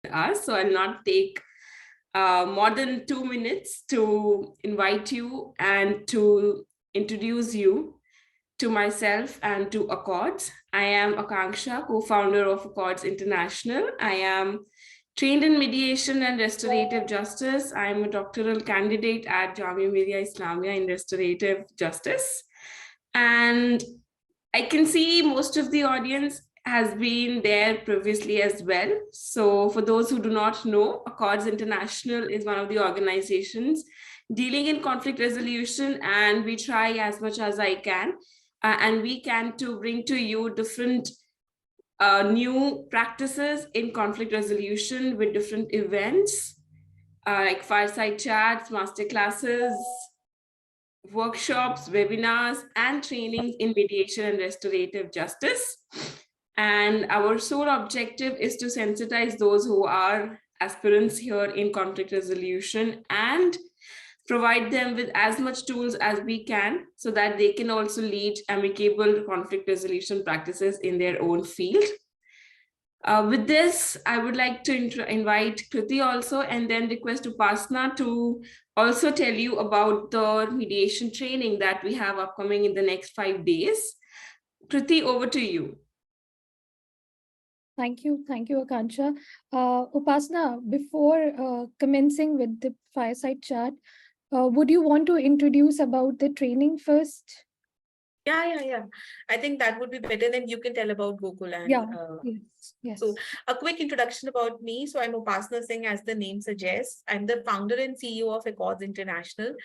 us. So I'll not take more than 2 minutes to invite you and to introduce you to myself and to Accords. I am Akanksha, co-founder of Accords International. I am trained in mediation and restorative justice. I am a doctoral candidate at Jamia Millia Islamia in restorative justice. And I can see most of the audience has been there previously as well. So for those who do not know, Accords International is one of the organizations dealing in conflict resolution, and we try as much as I can and we can to bring to you different new practices in conflict resolution with different events like fireside chats, master classes, workshops, webinars, and trainings in mediation and restorative justice. And our sole objective is to sensitize those who are aspirants here in conflict resolution and provide them with as much tools as we can so that they can also lead amicable conflict resolution practices in their own field. With this, I would like to invite Kriti also, and then request Upasna to also tell you about the mediation training that we have upcoming in the next 5 days. Kriti, over to you. Thank you, Akansha. Upasna, before commencing with the fireside chat, would you want to introduce about the training first? Yeah. I think that would be better than you can tell about Gokul. And yes. So a quick introduction about me. So I'm Upasna Singh, as the name suggests. I'm the founder and CEO of Accords International.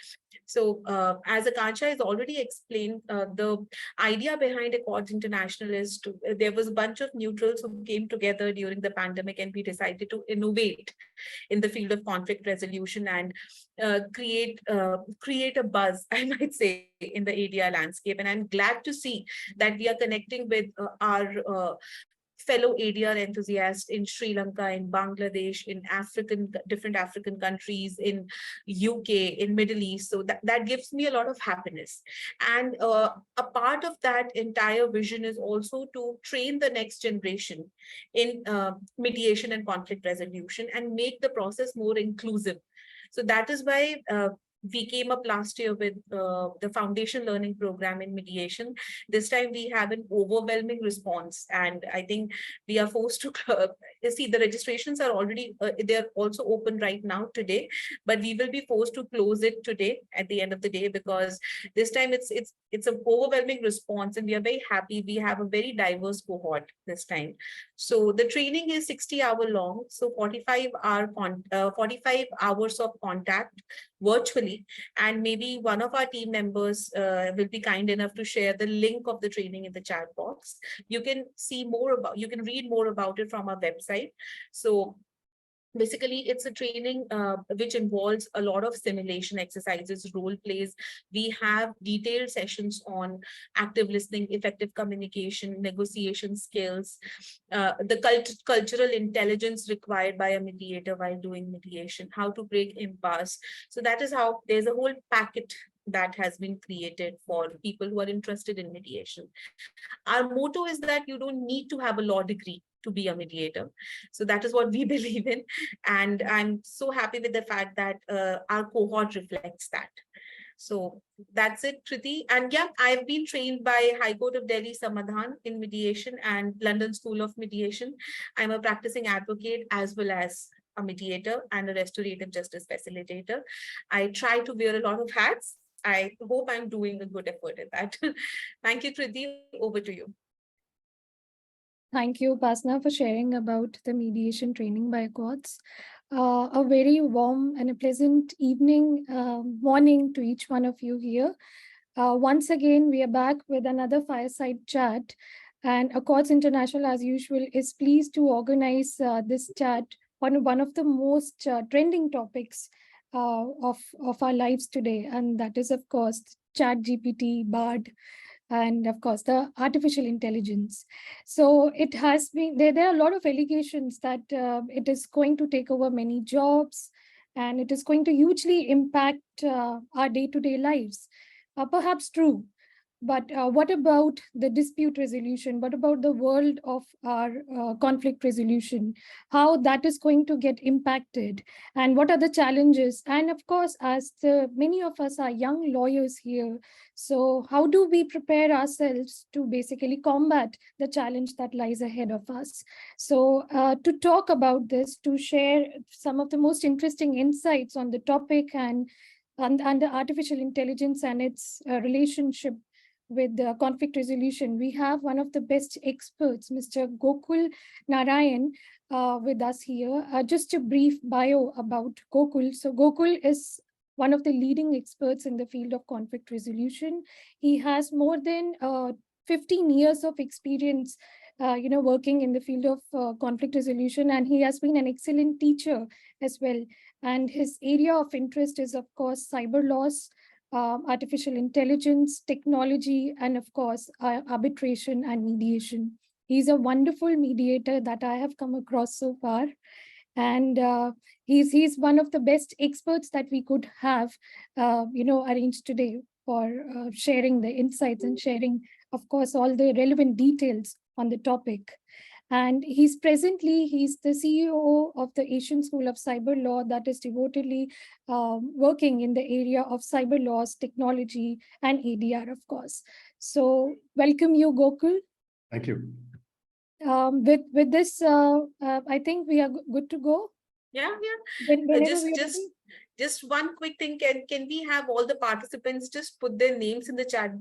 So as Akansha has already explained, the idea behind Accords International is there was a bunch of neutrals who came together during the pandemic, and we decided to innovate in the field of conflict resolution and create a buzz, I might say, in the ADR landscape. And I'm glad to see that we are connecting with our fellow ADR enthusiasts in Sri Lanka, in Bangladesh, in different African countries, in UK, in Middle East. So that gives me a lot of happiness. And a part of that entire vision is also to train the next generation in mediation and conflict resolution and make the process more inclusive. So that is why we came up last year with the foundation learning program in mediation. This time we have an overwhelming response, and I think we are forced to see the registrations are already they're also open right now today, but we will be forced to close it today at the end of the day, because this time it's an overwhelming response, and we are very happy. We have a very diverse cohort this time. So the training is 60-hour long, so 45 hours of contact virtually, and maybe one of our team members will be kind enough to share the link of the training in the chat box. You can read more about it from our website. So basically, it's a training which involves a lot of simulation exercises, role plays. We have detailed sessions on active listening, effective communication, negotiation skills, the cultural intelligence required by a mediator while doing mediation, how to break impasse. So that is how there's a whole packet that has been created for people who are interested in mediation. Our motto is that you don't need to have a law degree to be a mediator. So that is what we believe in. And I'm so happy with the fact that our cohort reflects that. So that's it, Kriti. And yeah, I've been trained by High Court of Delhi Samadhan in mediation and London School of Mediation. I'm a practicing advocate as well as a mediator and a restorative justice facilitator. I try to wear a lot of hats. I hope I'm doing a good effort at that. Thank you, Kriti. Over to you. Thank you, Upasna, for sharing about the mediation training by Accords. A very warm and a pleasant morning to each one of you here. Once again, we are back with another fireside chat, and Accords International, as usual, is pleased to organize this chat on one of the most trending topics of our lives today, and that is, of course, ChatGPT, BARD, and of course the artificial intelligence. So it has been there are a lot of allegations that it is going to take over many jobs, and it is going to hugely impact our day-to-day lives. Perhaps true, But what about the dispute resolution? What about the world of our conflict resolution? How that is going to get impacted? And what are the challenges? And of course, many of us are young lawyers here, so how do we prepare ourselves to basically combat the challenge that lies ahead of us? So to talk about this, to share some of the most interesting insights on the topic and the artificial intelligence and its relationship with the conflict resolution, we have one of the best experts, Mr. Gokul Narayan, with us here. Just a brief bio about Gokul. So Gokul is one of the leading experts in the field of conflict resolution. He has more than 15 years of experience working in the field of conflict resolution, and he has been an excellent teacher as well. And his area of interest is, of course, cyber laws, artificial intelligence, technology, and of course, arbitration and mediation. He's a wonderful mediator that I have come across so far. And he's one of the best experts that we could have, arranged today for sharing the insights and sharing, of course, all the relevant details on the topic. And he's the CEO of the Asian School of Cyber Law that is devotedly working in the area of cyber laws, technology, and ADR, of course. So welcome you, Gokul. Thank you. With this, I think we are good to go. Yeah. Whenever Just we are just ready. just one quick thing. Can we have all the participants just put their names in the chat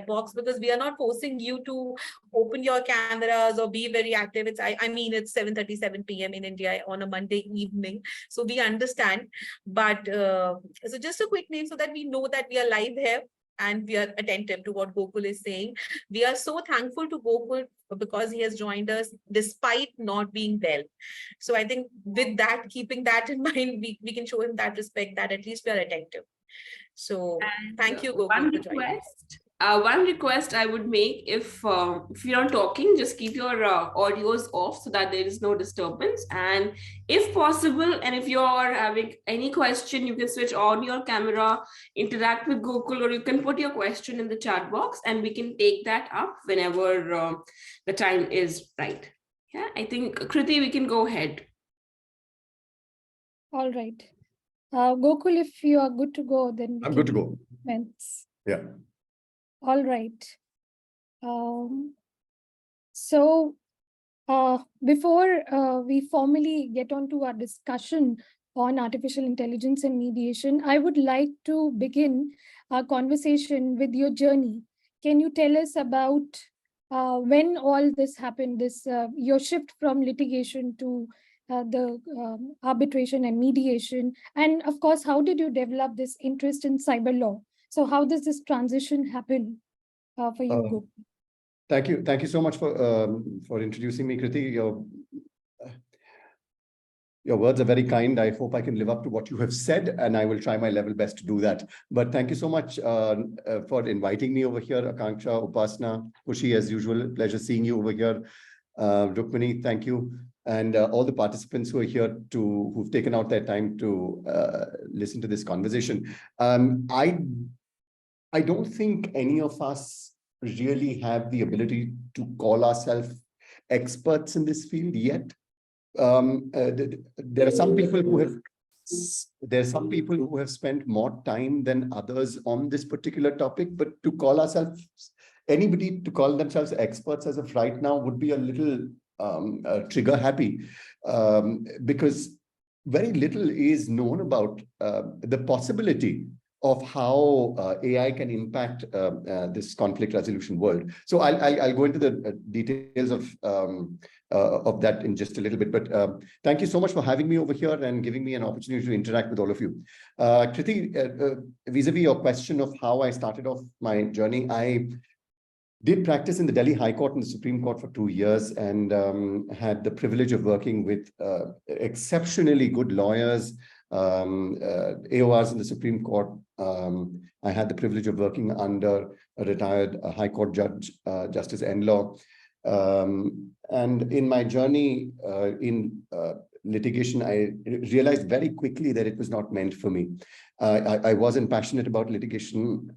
box, because we are not forcing you to open your cameras or be very active. I mean it's 7:37 p.m. in India on a Monday evening, so we understand. But so just a quick name so that we know that we are live here and we are attentive to what Gokul is saying. We are so thankful to Gokul because he has joined us despite not being well. So I think with that, keeping that in mind, we can show him that respect, that at least we are attentive. So thank you, Gokul, for joining. One request I would make, if you're not talking, just keep your audios off so that there is no disturbance. And if possible, and if you're having any question, you can switch on your camera, interact with Gokul, or you can put your question in the chat box, and we can take that up whenever the time is right. Yeah, I think Kriti, we can go ahead. All right. Gokul, if you are good to go, then I'm good to go. Comments. Yeah. All right. So before we formally get on to our discussion on artificial intelligence and mediation, I would like to begin our conversation with your journey. Can you tell us about when all this happened, your shift from litigation to the arbitration and mediation? And of course, how did you develop this interest in cyber law? So how does this transition happen for you, Gokul? Thank you. Thank you so much for introducing me, Kriti. Your words are very kind. I hope I can live up to what you have said, and I will try my level best to do that. But thank you so much for inviting me over here, Akanksha, Upasna, Kushi, as usual. Pleasure seeing you over here. Rukmini, thank you. And all the participants who are here who've taken out their time to listen to this conversation. I don't think any of us really have the ability to call ourselves experts in this field yet. There are some people who have spent more time than others on this particular topic, but anybody to call themselves experts as of right now would be a little trigger happy, because very little is known about the possibility of how AI can impact this conflict resolution world. So I'll go into the details of that in just a little bit. But thank you so much for having me over here and giving me an opportunity to interact with all of you. Kriti, vis-a-vis your question of how I started off my journey, I did practice in the Delhi High Court and the Supreme Court for 2 years, and had the privilege of working with exceptionally good lawyers, AORs in the Supreme Court. I had the privilege of working under a retired High Court judge, Justice Enlaw. And in my journey in litigation, I realized very quickly that it was not meant for me. I wasn't passionate about litigation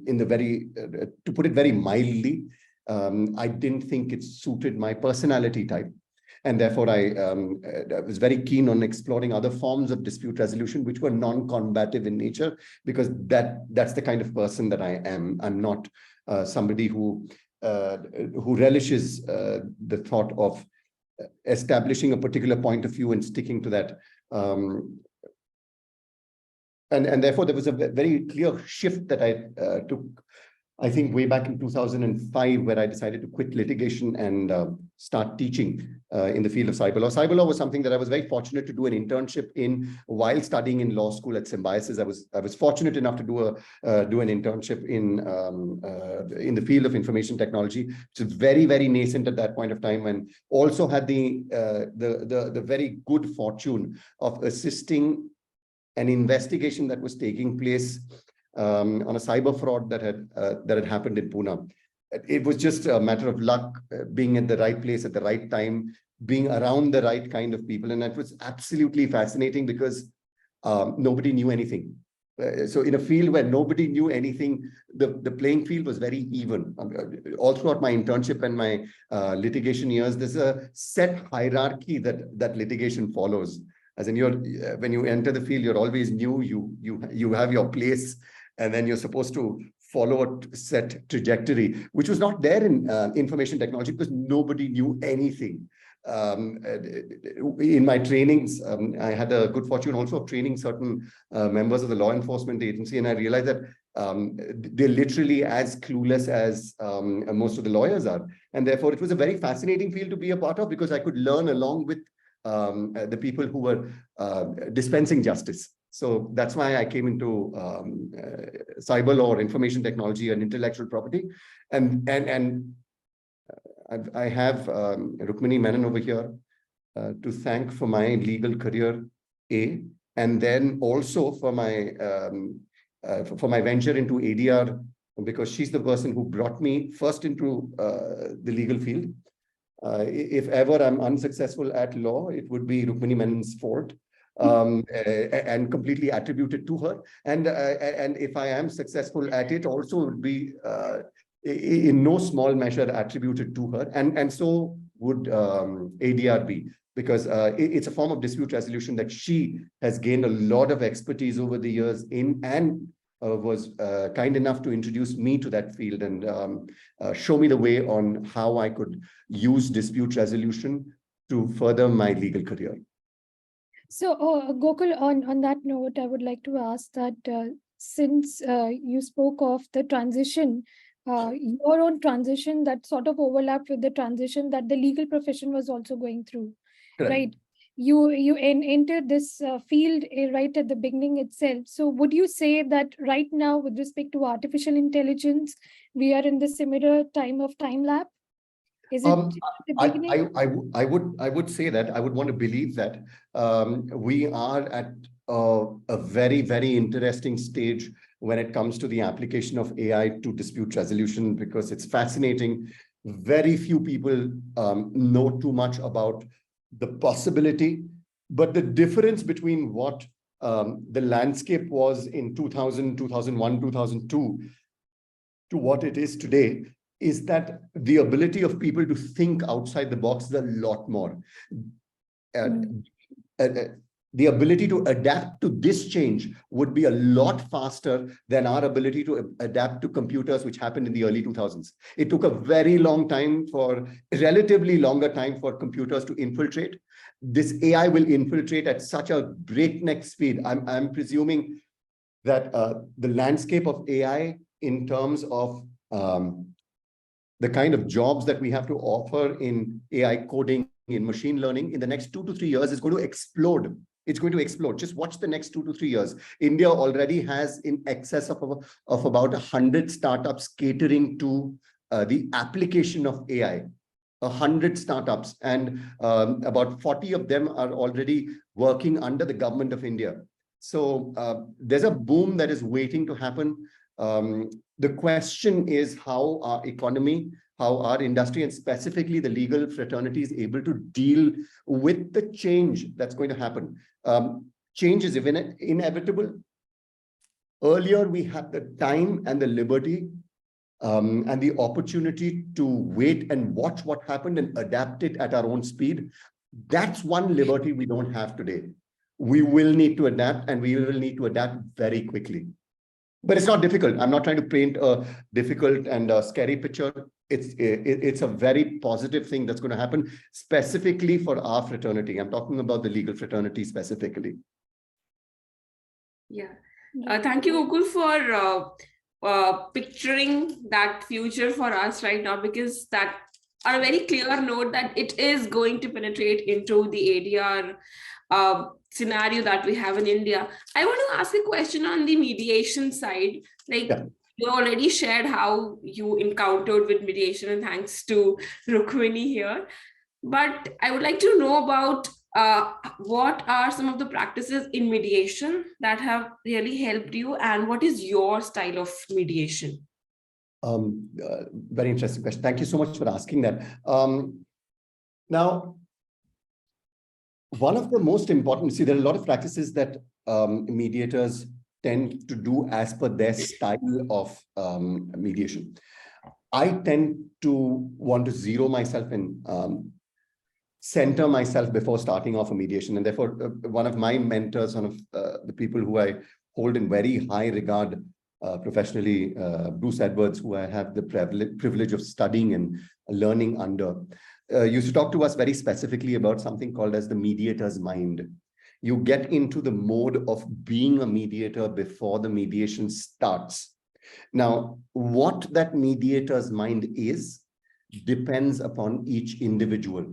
in the very, to put it very mildly. I didn't think it suited my personality type. And therefore, I was very keen on exploring other forms of dispute resolution, which were non-combative in nature, because that's the kind of person that I am. I'm not somebody who relishes the thought of establishing a particular point of view and sticking to that. And therefore, there was a very clear shift that I took, I think, way back in 2005, where I decided to quit litigation and start teaching in the field of cyber law. Cyber law was something that I was very fortunate to do an internship in while studying in law school at Symbiosis. I was fortunate enough to do an internship in the field of information technology, which is very, very nascent at that point of time, and also had the very good fortune of assisting an investigation that was taking place on a cyber fraud that had happened in Pune. It was just a matter of luck, being at the right place at the right time, being around the right kind of people. And that was absolutely fascinating because nobody knew anything. So in a field where nobody knew anything, the playing field was very even. All throughout my internship and my litigation years, there's a set hierarchy that litigation follows. As in, when you enter the field, you're always new. You have your place, and then you're supposed to follow a set trajectory, which was not there in information technology because nobody knew anything. In my trainings, I had a good fortune also of training certain members of the law enforcement agency, and I realized that they're literally as clueless as most of the lawyers are, and therefore it was a very fascinating field to be a part of because I could learn along with the people who were dispensing justice. So that's why I came into cyber law, or information technology, and intellectual property. And I have Rukmini Menon over here to thank for my legal career, and then also for my venture into ADR, because she's the person who brought me first into the legal field. If ever I'm unsuccessful at law, it would be Rukmini Menon's fault, and completely attributed to her. And if I am successful at it, also would be in no small measure attributed to her. And so would ADR be, because it's a form of dispute resolution that she has gained a lot of expertise over the years in, and was kind enough to introduce me to that field and show me the way on how I could use dispute resolution to further my legal career. So, Gokul, on that note, I would like to ask that since you spoke of the transition, your own transition that sort of overlapped with the transition that the legal profession was also going through, Correct. right? You entered this field right at the beginning itself. So would you say that right now, with respect to artificial intelligence, we are in the similar time lap? Is it the beginning? I would say that I would want to believe that we are at a very, very interesting stage when it comes to the application of AI to dispute resolution, because it's fascinating. Very few people know too much about the possibility, but the difference between what the landscape was in 2000, 2001, 2002 to what it is today is that the ability of people to think outside the box is a lot more. The ability to adapt to this change would be a lot faster than our ability to adapt to computers, which happened in the early 2000s. It took a very long time, relatively longer time, for computers to infiltrate. This AI will infiltrate at such a breakneck speed. I'm presuming that the landscape of AI in terms of the kind of jobs that we have to offer in AI coding, in machine learning, in the next 2 to 3 years is going to explode. It's going to explode. Just watch the next 2 to 3 years. India already has in excess of about 100 startups catering to the application of AI. 100 startups, and about 40 of them are already working under the government of India. So there's a boom that is waiting to happen. The question is how our economy, how our industry and specifically the legal fraternity is able to deal with the change that's going to happen. Change is inevitable. Earlier, we had the time and the liberty and the opportunity to wait and watch what happened and adapt it at our own speed. That's one liberty we don't have today. We will need to adapt, and we will need to adapt very quickly. But it's not difficult. I'm not trying to paint a difficult and a scary picture. It's a very positive thing that's going to happen specifically for our fraternity. I'm talking about the legal fraternity specifically. Yeah. Thank you, Gokul, for picturing that future for us right now, because that on a very clear note that it is going to penetrate into the ADR scenario that we have in India. I want to ask a question on the mediation side. Like, Yeah. you already shared how you encountered with mediation, and thanks to Rukmini here. But I would like to know about what are some of the practices in mediation that have really helped you, and what is your style of mediation? Very interesting question. Thank you so much for asking that. Now, one of the most important, see, there are a lot of practices that mediators tend to do as per their style of mediation. I tend to want to zero myself in, center myself before starting off a mediation. And therefore, one of my mentors, one of the people who I hold in very high regard professionally, Bruce Edwards, who I have the privilege of studying and learning under, used to talk to us very specifically about something called as the mediator's mind. You get into the mode of being a mediator before the mediation starts. Now, what that mediator's mind is depends upon each individual.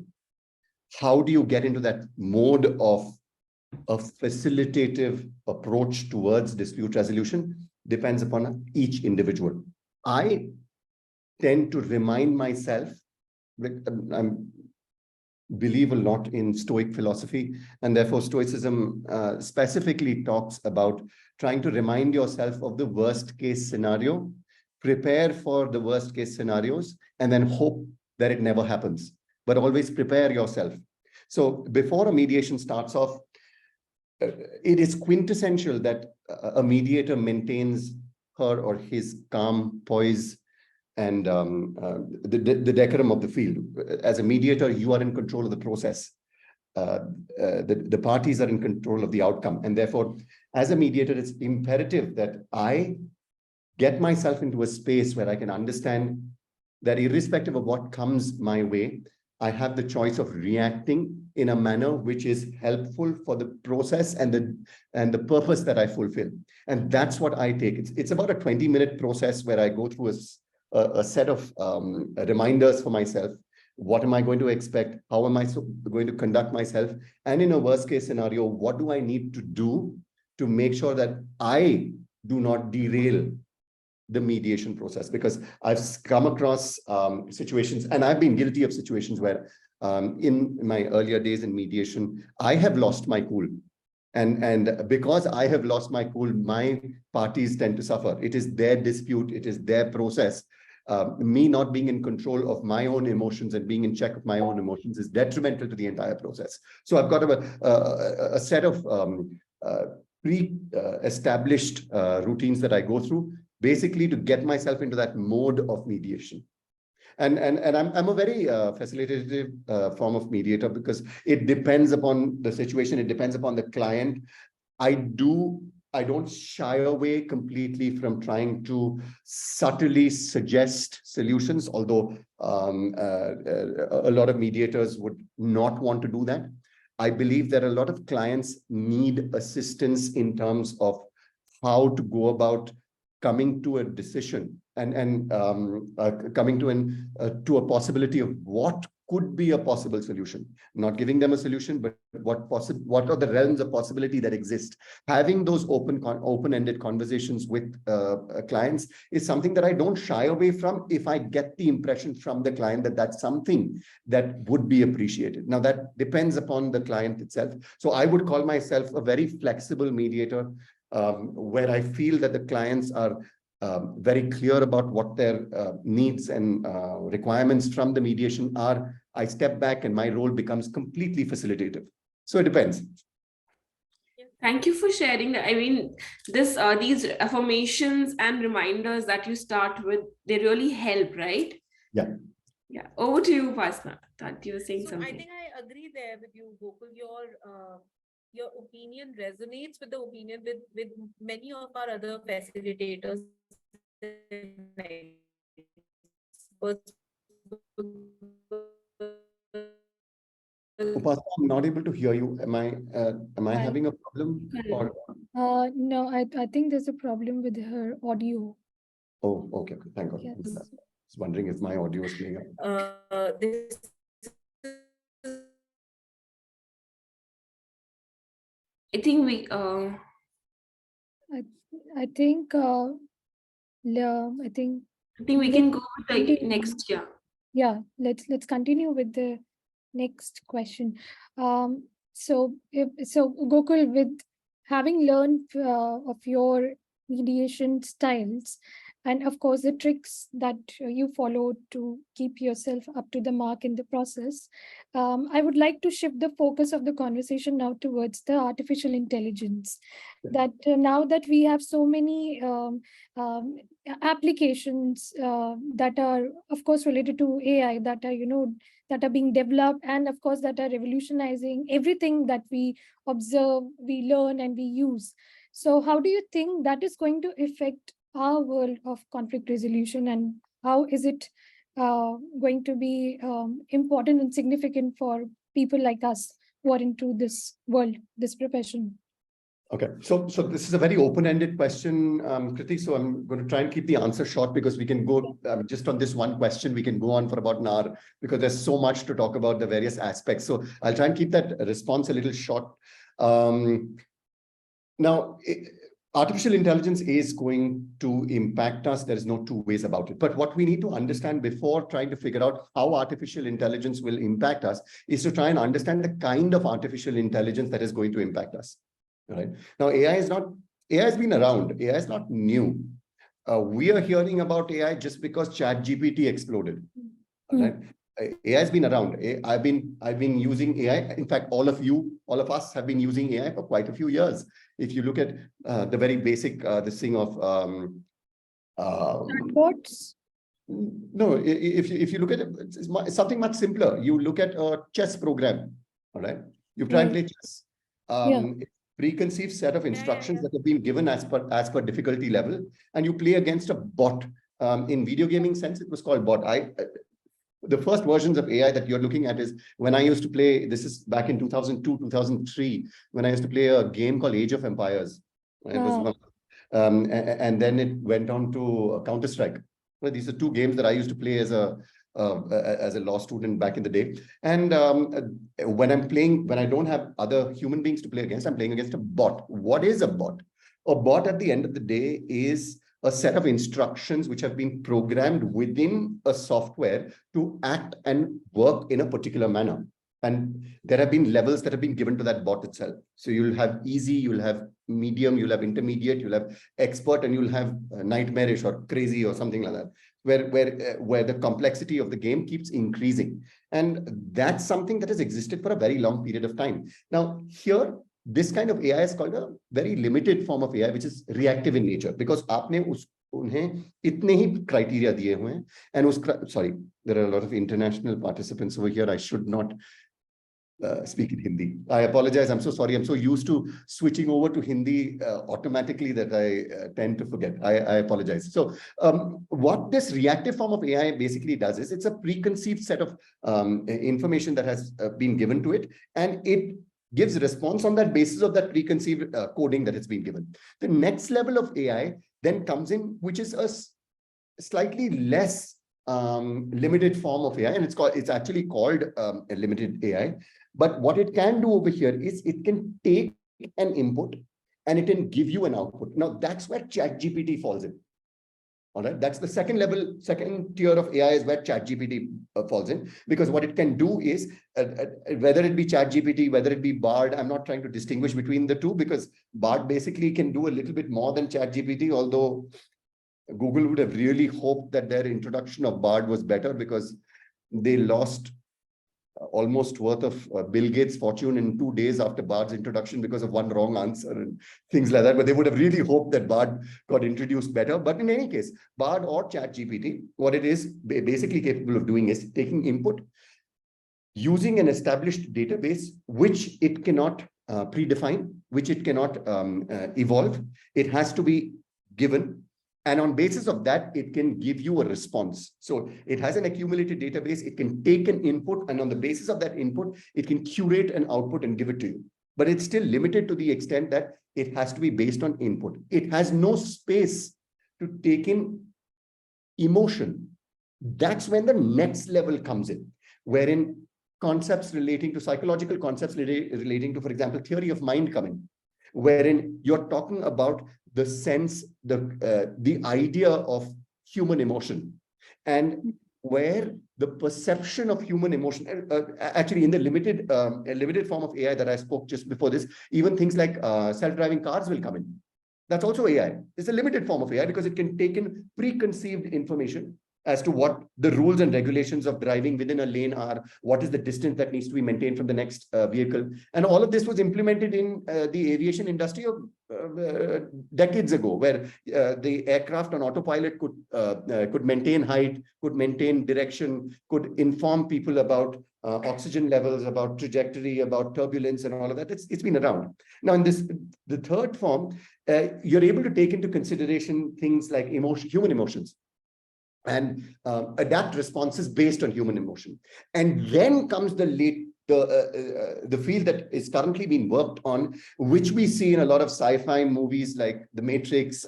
How do you get into that mode of a facilitative approach towards dispute resolution depends upon each individual. I tend to remind myself, I believe a lot in Stoic philosophy, and therefore Stoicism specifically talks about trying to remind yourself of the worst case scenario, prepare for the worst case scenarios, and then hope that it never happens. But always prepare yourself. So before a mediation starts off, it is quintessential that a mediator maintains her or his calm poise and the decorum of the field. As a mediator, you are in control of the process. The parties are in control of the outcome. And therefore, as a mediator, it's imperative that I get myself into a space where I can understand that irrespective of what comes my way, I have the choice of reacting in a manner which is helpful for the process and the purpose that I fulfill. And that's what I take. It's about a 20-minute process where I go through a set of reminders for myself. What am I going to expect? How am I going to conduct myself? And in a worst case scenario, what do I need to do to make sure that I do not derail the mediation process? Because I've come across situations, and I've been guilty of situations where in my earlier days in mediation, I have lost my cool. And because I have lost my cool, my parties tend to suffer. It is their dispute, it is their process. Me not being in control of my own emotions and being in check of my own emotions is detrimental to the entire process. So I've got a set of pre-established routines that I go through, basically to get myself into that mode of mediation. And I'm a very facilitative form of mediator because it depends upon the situation, it depends upon the client. I don't shy away completely from trying to subtly suggest solutions, although a lot of mediators would not want to do that. I believe that a lot of clients need assistance in terms of how to go about coming to a decision and coming to a possibility of what could be a possible solution. Not giving them a solution, but what are the realms of possibility that exist. Having those open-ended conversations with clients is something that I don't shy away from if I get the impression from the client that that's something that would be appreciated. Now, that depends upon the client itself. So I would call myself a very flexible mediator, where I feel that the clients are very clear about what their needs and requirements from the mediation are, I step back and my role becomes completely facilitative. So it depends. Thank you for sharing that. I mean, these affirmations and reminders that you start with, they really help, right? Yeah. Yeah. Over to you, Pasna. Thought you were saying So something. I think I agree there with you, Gokul. Your opinion resonates with the opinion with many of our other facilitators and experts. Upasana, I'm not able to hear you. Am I Hi. having a problem? Or No, I think there's a problem with her audio. oh, okay, thank God. Yes. I was wondering if my audio was playing up. This I think we I think I think I think we let's can go with the continue. next, yeah. Yeah, let's continue with the next question. So Gokul, with having learned of your mediation styles, and of course the tricks that you follow to keep yourself up to the mark in the process, I would like to shift the focus of the conversation now towards the artificial intelligence. That now that we have so many applications that are of course related to AI, that are that are being developed, and of course that are revolutionizing everything that we observe, we learn, and we use. So how do you think that is going to affect our world of conflict resolution, and how is it going to be important and significant for people like us who are into this world, this profession? Okay, so this is a very open-ended question, Kriti. So I'm going to try and keep the answer short because we can go just on this one question. We can go on for about an hour because there's so much to talk about the various aspects. So I'll try and keep that response a little short. Now, artificial intelligence is going to impact us. There is no two ways about it. But what we need to understand before trying to figure out how artificial intelligence will impact us is to try and understand the kind of artificial intelligence that is going to impact us. Right now, AI has been around. AI is not new. We are hearing about AI just because ChatGPT exploded. Right? AI has been around. I've been using AI. In fact, all of us have been using AI for quite a few years. If you look at the very basic this thing of Chatbots? no, if you look at it, it's something much simpler. You look at a chess program. All right, you try and play chess. Preconceived set of instructions that have been given as per difficulty level, and you play against a bot. In video gaming sense, it was called bot. The first versions of AI that you're looking at is when I used to play, this is back in 2002, 2003, when I used to play a game called Age of Empires. It was one, and then it went on to Counter-Strike. Well, these are two games that I used to play as a law student back in the day. And when I don't have other human beings to play against, I'm playing against a bot. What is a bot? A bot at the end of the day is a set of instructions which have been programmed within a software to act and work in a particular manner. And there have been levels that have been given to that bot itself. So you'll have easy, you'll have medium, you'll have intermediate, you'll have expert, and you'll have nightmarish or crazy or something like that, where the complexity of the game keeps increasing. And that's something that has existed for a very long period of time. Now, here, this kind of AI is called a very limited form of AI, which is reactive in nature, because आपने उन्हें इतने ही criteria दिए हुए हैं, and sorry, there are a lot of international participants over here. I should not speak in Hindi. I apologize. I'm so sorry. I'm so used to switching over to Hindi automatically that I tend to forget. I apologize. So what this reactive form of AI basically does is it's a preconceived set of information that has been given to it, and it gives response on that basis of that preconceived coding that it's been given. The next level of AI then comes in, which is a slightly less limited form of AI, and it's actually called a limited AI. But what it can do over here is it can take an input and it can give you an output. Now that's where ChatGPT falls in. All right, that's the second tier of AI is where ChatGPT falls in, because what it can do is whether it be ChatGPT, whether it be Bard. I'm not trying to distinguish between the two, because Bard basically can do a little bit more than ChatGPT, although Google would have really hoped that their introduction of Bard was better, because they lost almost worth of Bill Gates' fortune in 2 days after Bard's introduction because of one wrong answer and things like that. But they would have really hoped that Bard got introduced better. But in any case, Bard or ChatGPT, what it is basically capable of doing is taking input, using an established database, which it cannot predefine, which it cannot evolve. It has to be given. And on basis of that, it can give you a response. So it has an accumulated database. It can take an input, and on the basis of that input, it can curate an output and give it to you. But it's still limited to the extent that it has to be based on input. It has no space to take in emotion. That's when the next level comes in, wherein concepts relating to psychological concepts relating to, for example, theory of mind come in, wherein you're talking about the sense, the idea of human emotion, and where the perception of human emotion, actually in the limited form of AI that I spoke just before this, even things like self-driving cars will come in. That's also AI. It's a limited form of AI because it can take in preconceived information as to what the rules and regulations of driving within a lane are, what is the distance that needs to be maintained from the next vehicle. And all of this was implemented in the aviation industry of decades ago, where the aircraft on autopilot could maintain height, could maintain direction, could inform people about oxygen levels, about trajectory, about turbulence, and all of that. It's been around. Now, in the third form, you're able to take into consideration things like human emotions, and adapt responses based on human emotion. And then comes the field that is currently being worked on, which we see in a lot of sci-fi movies like The Matrix,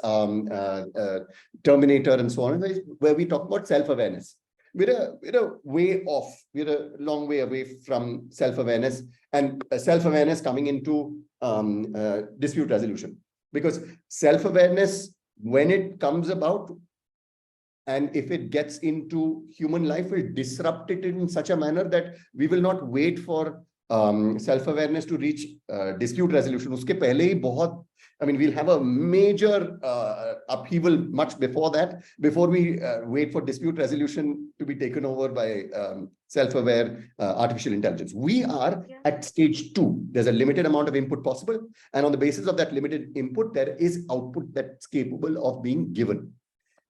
Terminator, and so on, where we talk about self-awareness. We're a way off. We're a long way away from self-awareness, and self-awareness coming into dispute resolution. Because self-awareness, when it comes about, and if it gets into human life, will disrupt it in such a manner that we will not wait for self-awareness to reach dispute resolution. Uske pehle hi bahut, I mean, we'll have a major upheaval much before that, before we wait for dispute resolution to be taken over by self-aware artificial intelligence. We are at stage 2. There's a limited amount of input possible. And on the basis of that limited input, there is output that's capable of being given.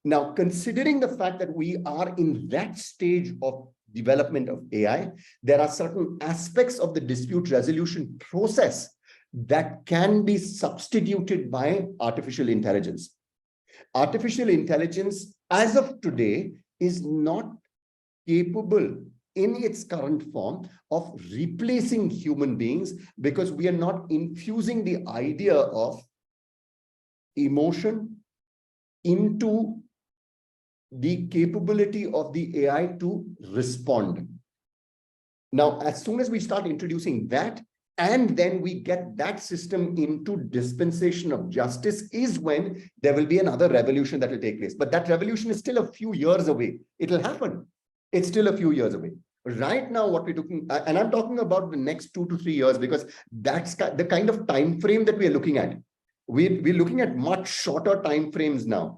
Now, considering the fact that we are in that stage of development of AI, there are certain aspects of the dispute resolution process that can be substituted by artificial intelligence. Artificial intelligence, as of today, is not capable in its current form of replacing human beings, because we are not infusing the idea of emotion into the capability of the AI to respond. Now, as soon as we start introducing that, and then we get that system into dispensation of justice, is when there will be another revolution that will take place. But that revolution is still a few years away. It'll happen. It's still a few years away. Right now, what we're talking, and I'm talking about the next 2 to 3 years, because that's the kind of time frame that we are looking at. We're looking at much shorter time frames now.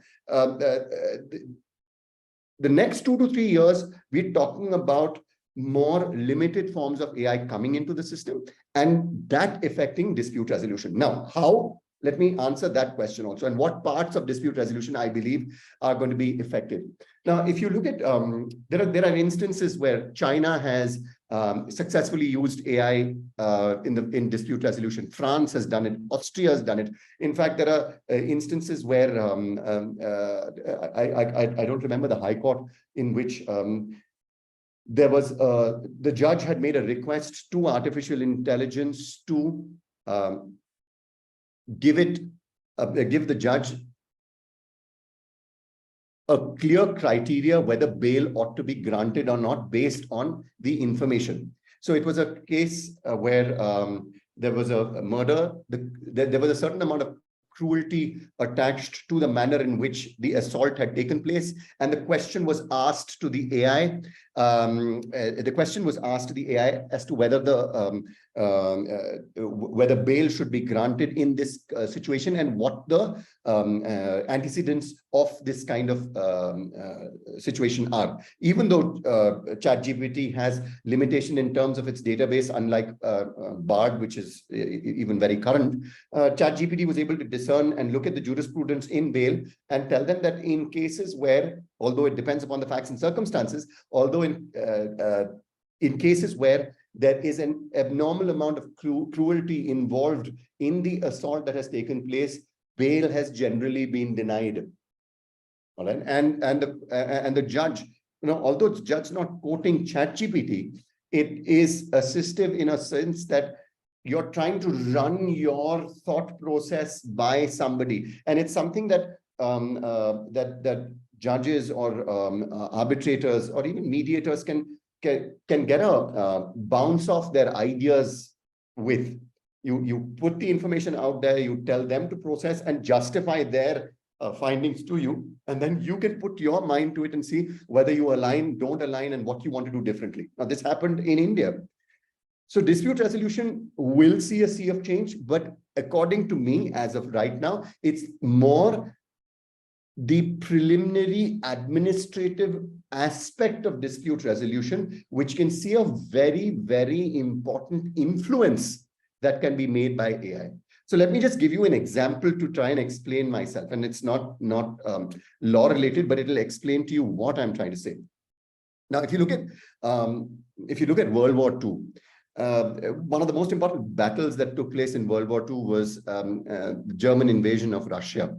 The next 2 to 3 years, we're talking about more limited forms of AI coming into the system, and that affecting dispute resolution. Now, how? Let me answer that question also. And what parts of dispute resolution I believe are going to be effective. Now, if you look at, there are instances where China has successfully used AI in dispute resolution. France has done it. Austria has done it. In fact, there are instances where I don't remember the High Court in which there was the judge had made a request to artificial intelligence to give the judge a clear criteria whether bail ought to be granted or not based on the information. So it was a case where there was a murder. There was a certain amount of cruelty attached to the manner in which the assault had taken place. And the question was asked to the AI. The question was asked to the AI as to whether whether bail should be granted in this situation, and what the antecedents of this kind of situation are. Even though ChatGPT has limitation in terms of its database, unlike Bard, which is even very current, ChatGPT was able to discern and look at the jurisprudence in bail and tell them that in cases where, although it depends upon the facts and circumstances, although in cases where there is an abnormal amount of cruelty involved in the assault that has taken place, bail has generally been denied. All right, and the judge, although the judge not quoting ChatGPT, it is assistive in a sense that you're trying to run your thought process by somebody, and it's something that that judges or arbitrators or even mediators can get a bounce off their ideas with. You put the information out there, you tell them to process and justify their findings to you, and then you can put your mind to it and see whether you align, don't align, and what you want to do differently. Now, this happened in India. So dispute resolution will see a sea of change, but according to me, as of right now, it's more the preliminary administrative aspect of dispute resolution, which can see a very, very important influence that can be made by AI. So let me just give you an example to try and explain myself. And it's not law related, but it'll explain to you what I'm trying to say. Now, if you look at World War II, one of the most important battles that took place in World War II was the German invasion of Russia.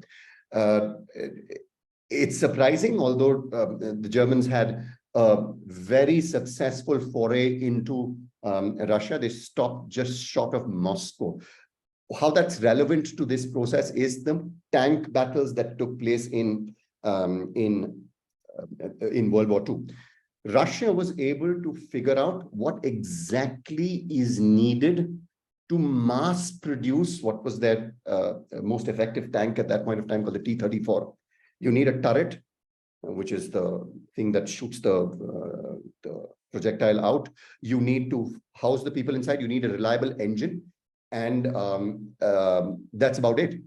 It's surprising, although the Germans had a very successful foray into Russia. They stopped just short of Moscow. How that's relevant to this process is the tank battles that took place in World War II. Russia was able to figure out what exactly is needed to mass produce what was their most effective tank at that point of time, called the T-34. You need a turret, which is the thing that shoots the projectile out. You need to house the people inside. You need a reliable engine. And that's about it.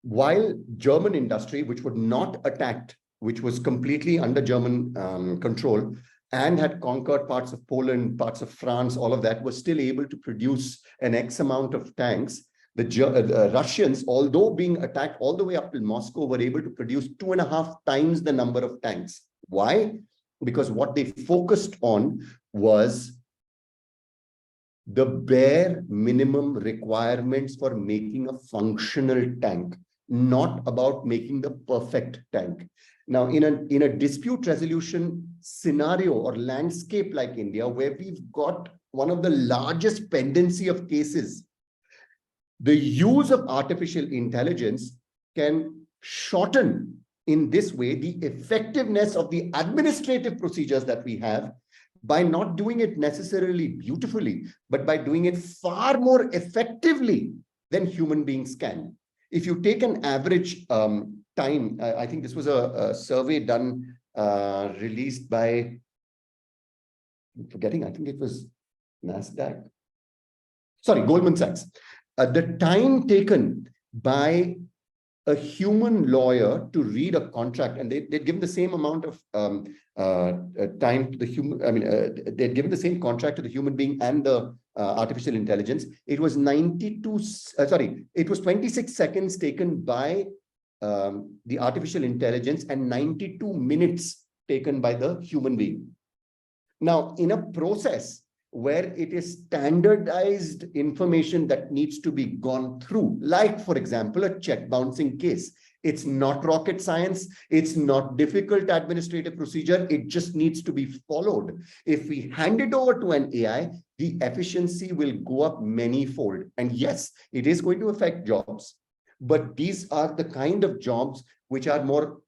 While German industry, which was not attacked, which was completely under German control, and had conquered parts of Poland, parts of France, all of that, was still able to produce an X amount of tanks. The Russians, although being attacked all the way up to Moscow, were able to produce 2.5 times the number of tanks. Why? Because what they focused on was the bare minimum requirements for making a functional tank, not about making the perfect tank. Now, in a dispute resolution scenario or landscape like India, where we've got one of the largest pendency of cases, the use of artificial intelligence can shorten in this way the effectiveness of the administrative procedures that we have, by not doing it necessarily beautifully, but by doing it far more effectively than human beings can. If you take an average time, I think this was a survey done, released by, I'm forgetting, I think it was NASDAQ. Sorry, Goldman Sachs. The time taken by a human lawyer to read a contract, and they'd given the same amount of time to the human, they'd given the same contract to the human being and the artificial intelligence. It was 26 seconds taken by the artificial intelligence and 92 minutes taken by the human being. Now, in a process where it is standardized information that needs to be gone through, like, for example, a check bouncing case. It's not rocket science. It's not difficult administrative procedure. It just needs to be followed. If we hand it over to an AI, the efficiency will go up many-fold. And yes, it is going to affect jobs, but these are the kind of jobs which are more,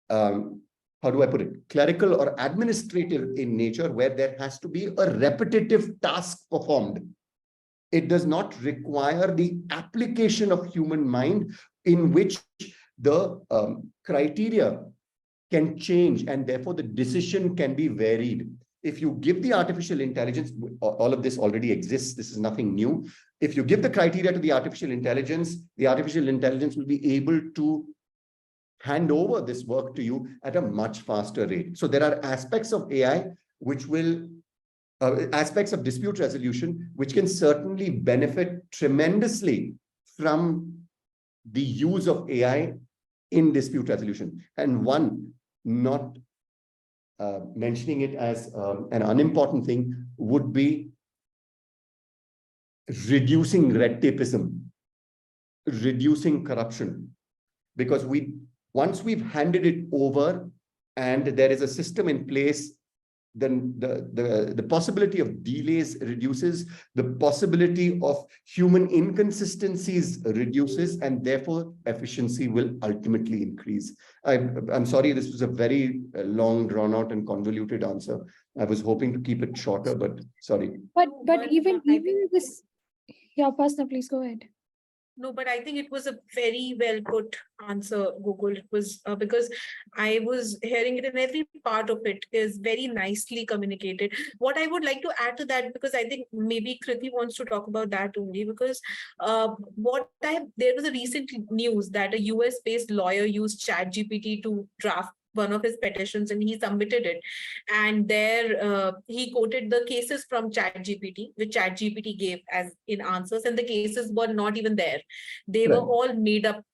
how do I put it, clerical or administrative in nature, where there has to be a repetitive task performed. It does not require the application of human mind, in which the criteria can change, and therefore the decision can be varied. if you give the artificial intelligence, all of this already exists. This is nothing new. If you give the criteria to the artificial intelligence will be able to hand over this work to you at a much faster rate. So there are aspects of AI which will, aspects of dispute resolution, which can certainly benefit tremendously from the use of AI in dispute resolution. And one, not mentioning it as an unimportant thing, would be reducing red tapeism, reducing corruption. Because once we've handed it over and there is a system in place, then the possibility of delays reduces, the possibility of human inconsistencies reduces, and therefore efficiency will ultimately increase. I'm sorry, this was a very long, drawn out and convoluted answer. I was hoping to keep it shorter, but sorry. But even this, yeah, Pasna, please go ahead. No, but I think it was a very well put answer, Gokul. It was because I was hearing it, and every part of it is very nicely communicated. What I would like to add to that, because I think maybe Kriti wants to talk about that only, because there was a recent news that a US-based lawyer used ChatGPT to draft one of his petitions, and he submitted it. And there he quoted the cases from ChatGPT, which ChatGPT gave as in answers, and the cases were not even there. They were all made up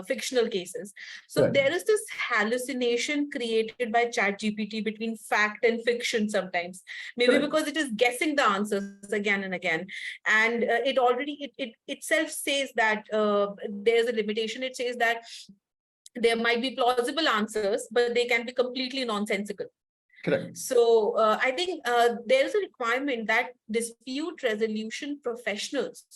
fictional cases. So there is this hallucination created by ChatGPT between fact and fiction sometimes, maybe because it is guessing the answers again and again. And it already, it itself says that there's a limitation. It says that there might be plausible answers, but they can be completely nonsensical. Correct. So I think there's a requirement that dispute resolution professionals,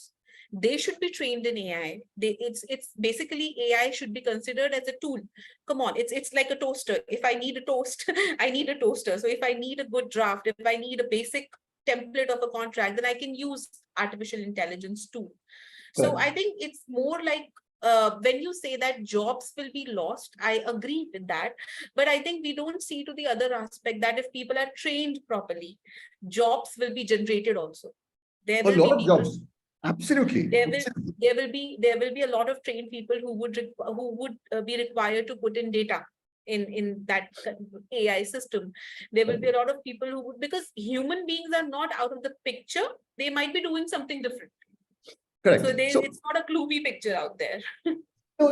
they should be trained in AI. It's basically AI should be considered as a tool. Come on, it's like a toaster. If I need a toast, I need a toaster. So if I need a good draft, if I need a basic template of a contract, then I can use artificial intelligence too. So I think it's more like when you say that jobs will be lost, I agree with that. But I think we don't see to the other aspect that if people are trained properly, jobs will be generated also. There will a lot be of jobs. Absolutely. There will be a lot of trained people who would be required to put in data in that AI system. There will be a lot of people who would, because human beings are not out of the picture, they might be doing something different. Correct. So it's not a gloomy picture out there.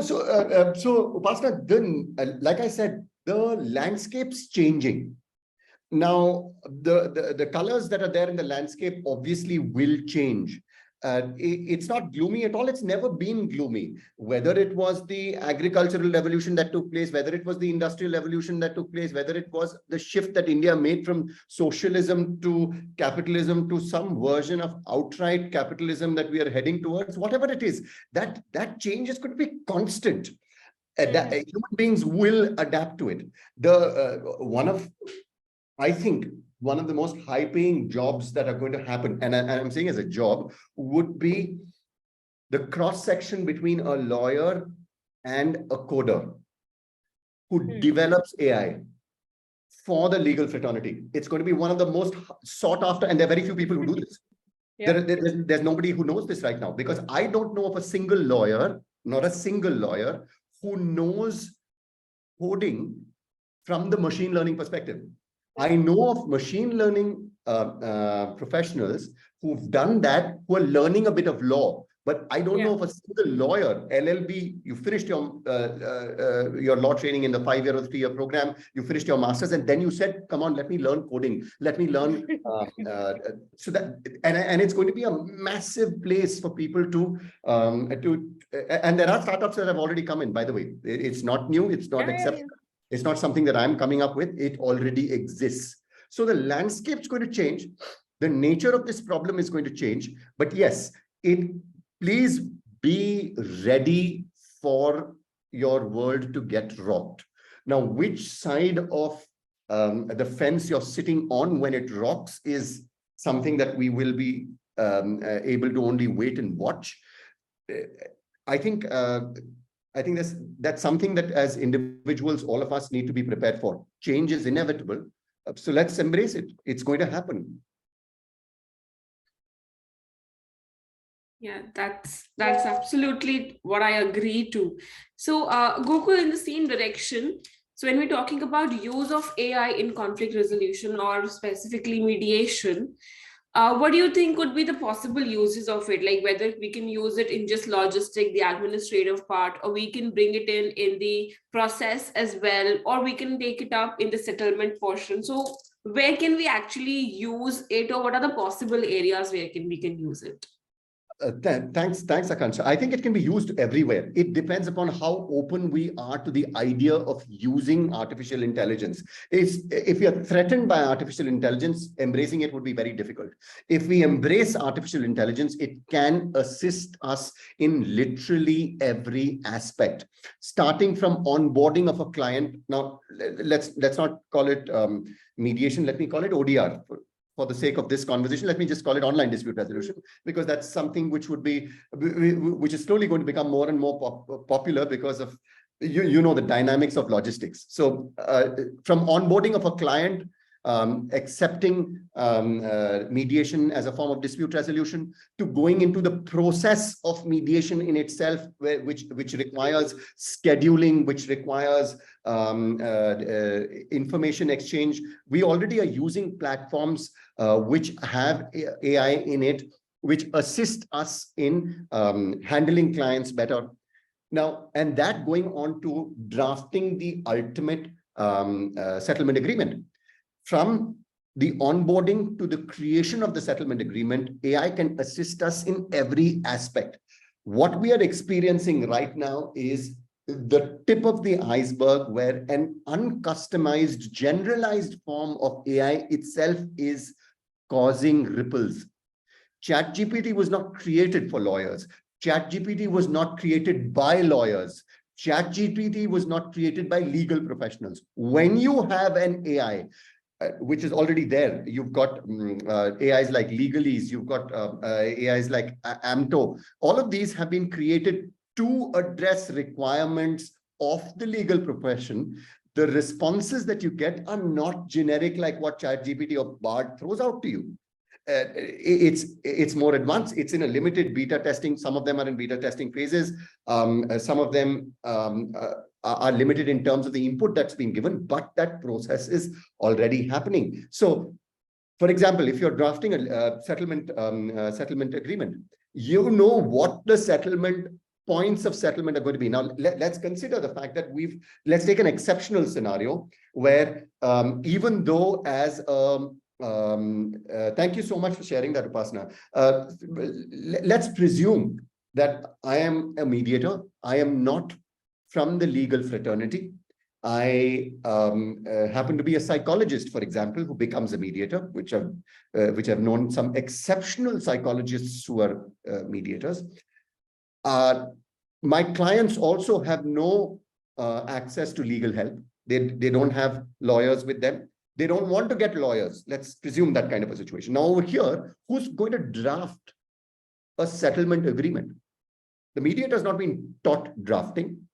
So Upasana, then, like I said, the landscape's changing. Now, the colors that are there in the landscape obviously will change. It's not gloomy at all. It's never been gloomy. Whether it was the agricultural revolution that took place, whether it was the industrial revolution that took place, whether it was the shift that India made from socialism to capitalism to some version of outright capitalism that we are heading towards, whatever it is, that change is going to be constant. Human beings will adapt to it. I think one of the most high-paying jobs that are going to happen, and I'm saying as a job, would be the cross-section between a lawyer and a coder who develops AI for the legal fraternity. It's going to be one of the most sought after, and there are very few people who do this. Yeah. There's nobody who knows this right now, because I don't know of a single lawyer, not a single lawyer, who knows coding from the machine learning perspective. I know of machine learning professionals who've done that, who are learning a bit of law, but I don't know of a single lawyer, LLB, you finished your law training in the 5-year or 3-year program, you finished your master's, and then you said, come on, let me learn coding, let me learn. So that, and it's going to be a massive place for people to, and there are startups that have already come in, by the way. It's not new, it's not exceptional. It's not something that I'm coming up with. It already exists. So the landscape's going to change. The nature of this problem is going to change. But yes, please be ready for your world to get rocked. Now, which side of the fence you're sitting on when it rocks is something that we will be able to only wait and watch. I think that's something that as individuals, all of us need to be prepared for. Change is inevitable. So let's embrace it. It's going to happen. Yeah, that's absolutely what I agree to. So, Gokul, in the same direction. So, when we're talking about use of AI in conflict resolution or specifically mediation, what do you think could be the possible uses of it? Like whether we can use it in just logistic, the administrative part, or we can bring it in the process as well, or we can take it up in the settlement portion. So, where can we actually use it, or what are the possible areas where we can use it? Thanks, Akansha. I think it can be used everywhere. It depends upon how open we are to the idea of using artificial intelligence. If we are threatened by artificial intelligence, embracing it would be very difficult. If we embrace artificial intelligence, it can assist us in literally every aspect, starting from onboarding of a client. Now, let's not call it mediation. Let me call it ODR. For the sake of this conversation, let me just call it online dispute resolution, because that's something which is slowly going to become more and more popular because of you know the dynamics of logistics. So from onboarding of a client, accepting mediation as a form of dispute resolution, to going into the process of mediation in itself, which requires scheduling, which requires information exchange. We already are using platforms which have AI in it, which assist us in handling clients better. Now, and that going on to drafting the ultimate settlement agreement. From the onboarding to the creation of the settlement agreement, AI can assist us in every aspect. What we are experiencing right now is the tip of the iceberg, where an uncustomized, generalized form of AI itself is causing ripples. ChatGPT was not created for lawyers. ChatGPT was not created by lawyers. ChatGPT was not created by legal professionals. When you have an AI, which is already there, you've got AIs like Legalese, you've got AIs like AMTO. All of these have been created to address requirements of the legal profession. The responses that you get are not generic like what ChatGPT or Bard throws out to you. It's more advanced. It's in a limited beta testing. Some of them are in beta testing phases. Some of them are limited in terms of the input that's been given, but that process is already happening. So, for example, if you're drafting a settlement agreement, you know what the settlement points of settlement are going to be. Now, let's consider the fact that let's take an exceptional scenario where even though as thank you so much for sharing that, Upasana. Let's presume that I am a mediator. I am not from the legal fraternity. I happen to be a psychologist, for example, who becomes a mediator, which I've known some exceptional psychologists who are mediators. My clients also have no access to legal help. They don't have lawyers with them. They don't want to get lawyers. Let's presume that kind of a situation. Now over here, who's going to draft a settlement agreement? The mediator has not been taught drafting.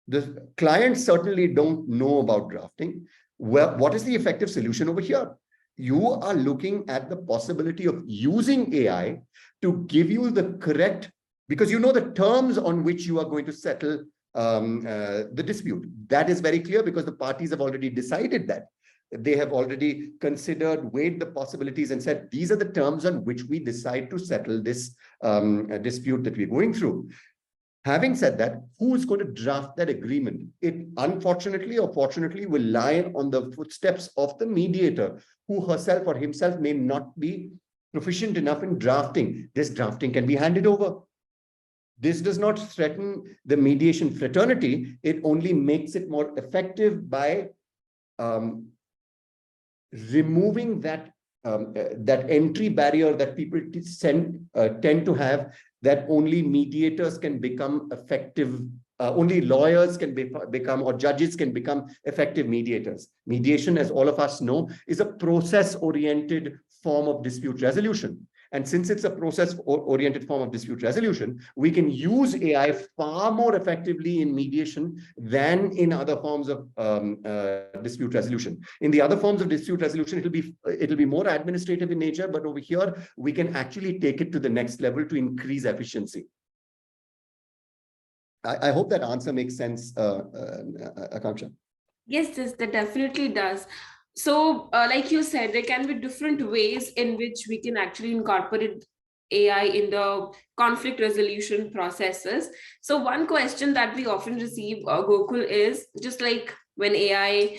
The clients certainly don't know about drafting. Well, what is the effective solution over here? You are looking at the possibility of using AI to give you the correct, because you know the terms on which you are going to settle the dispute. That is very clear because the parties have already decided that. They have already considered, weighed the possibilities and said, these are the terms on which we decide to settle this dispute that we're going through. Having said that, who is going to draft that agreement? It unfortunately or fortunately will lie on the footsteps of the mediator, who herself or himself may not be proficient enough in drafting. This drafting can be handed over. This does not threaten the mediation fraternity. It only makes it more effective by removing that entry barrier that people tend to have, that only mediators can become effective, only lawyers can become, or judges can become effective mediators. Mediation, as all of us know, is a process-oriented form of dispute resolution. And since it's a process-oriented form of dispute resolution, we can use AI far more effectively in mediation than in other forms of dispute resolution. In the other forms of dispute resolution, it'll be more administrative in nature, but over here, we can actually take it to the next level to increase efficiency. I hope that answer makes sense, Akanksha. Yes, that definitely does. So, like you said, there can be different ways in which we can actually incorporate AI in the conflict resolution processes. So, one question that we often receive, Gokul, is just like when AI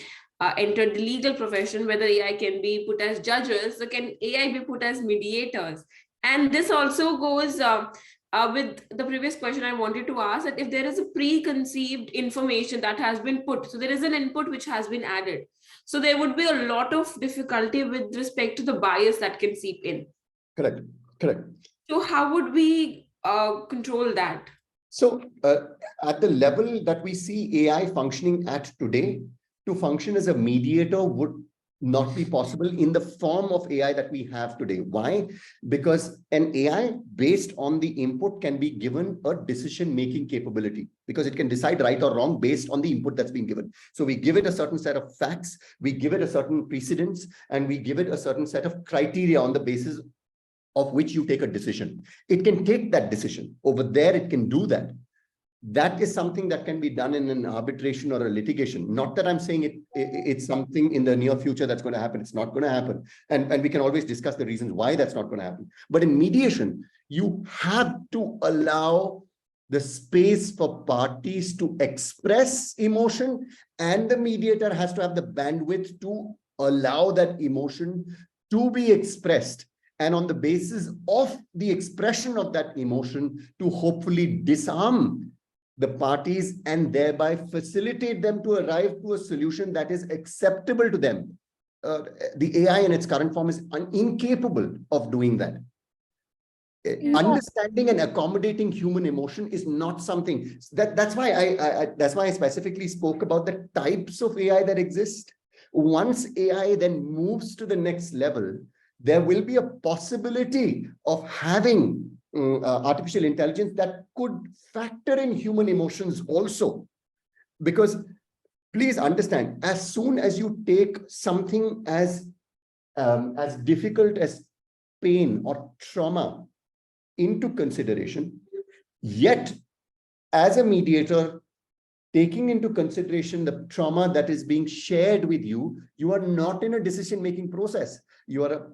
entered the legal profession, whether AI can be put as judges, or can AI be put as mediators? And this also goes with the previous question I wanted to ask, that if there is a preconceived information that has been put, so there is an input which has been added, so there would be a lot of difficulty with respect to the bias that can seep in. Correct. So how would we control that? So at the level that we see AI functioning at today, to function as a mediator would not be possible in the form of AI that we have today. Why? Because an AI based on the input can be given a decision-making capability, because it can decide right or wrong based on the input that's been given. So we give it a certain set of facts, we give it a certain precedence, and we give it a certain set of criteria on the basis of which you take a decision. It can take that decision. Over there, it can do that. That is something that can be done in an arbitration or a litigation. Not that I'm saying it's something in the near future that's going to happen. It's not going to happen. And we can always discuss the reasons why that's not going to happen. But in mediation, you have to allow the space for parties to express emotion, and the mediator has to have the bandwidth to allow that emotion to be expressed. And on the basis of the expression of that emotion, to hopefully disarm the parties and thereby facilitate them to arrive to a solution that is acceptable to them. The AI in its current form is incapable of doing that. Yeah. Understanding and accommodating human emotion is not something that's why I specifically spoke about the types of AI that exist. Once AI then moves to the next level, there will be a possibility of having artificial intelligence that could factor in human emotions also. Because please understand, as soon as you take something as difficult as pain or trauma into consideration, yet as a mediator, taking into consideration the trauma that is being shared with you, you are not in a decision-making process. You're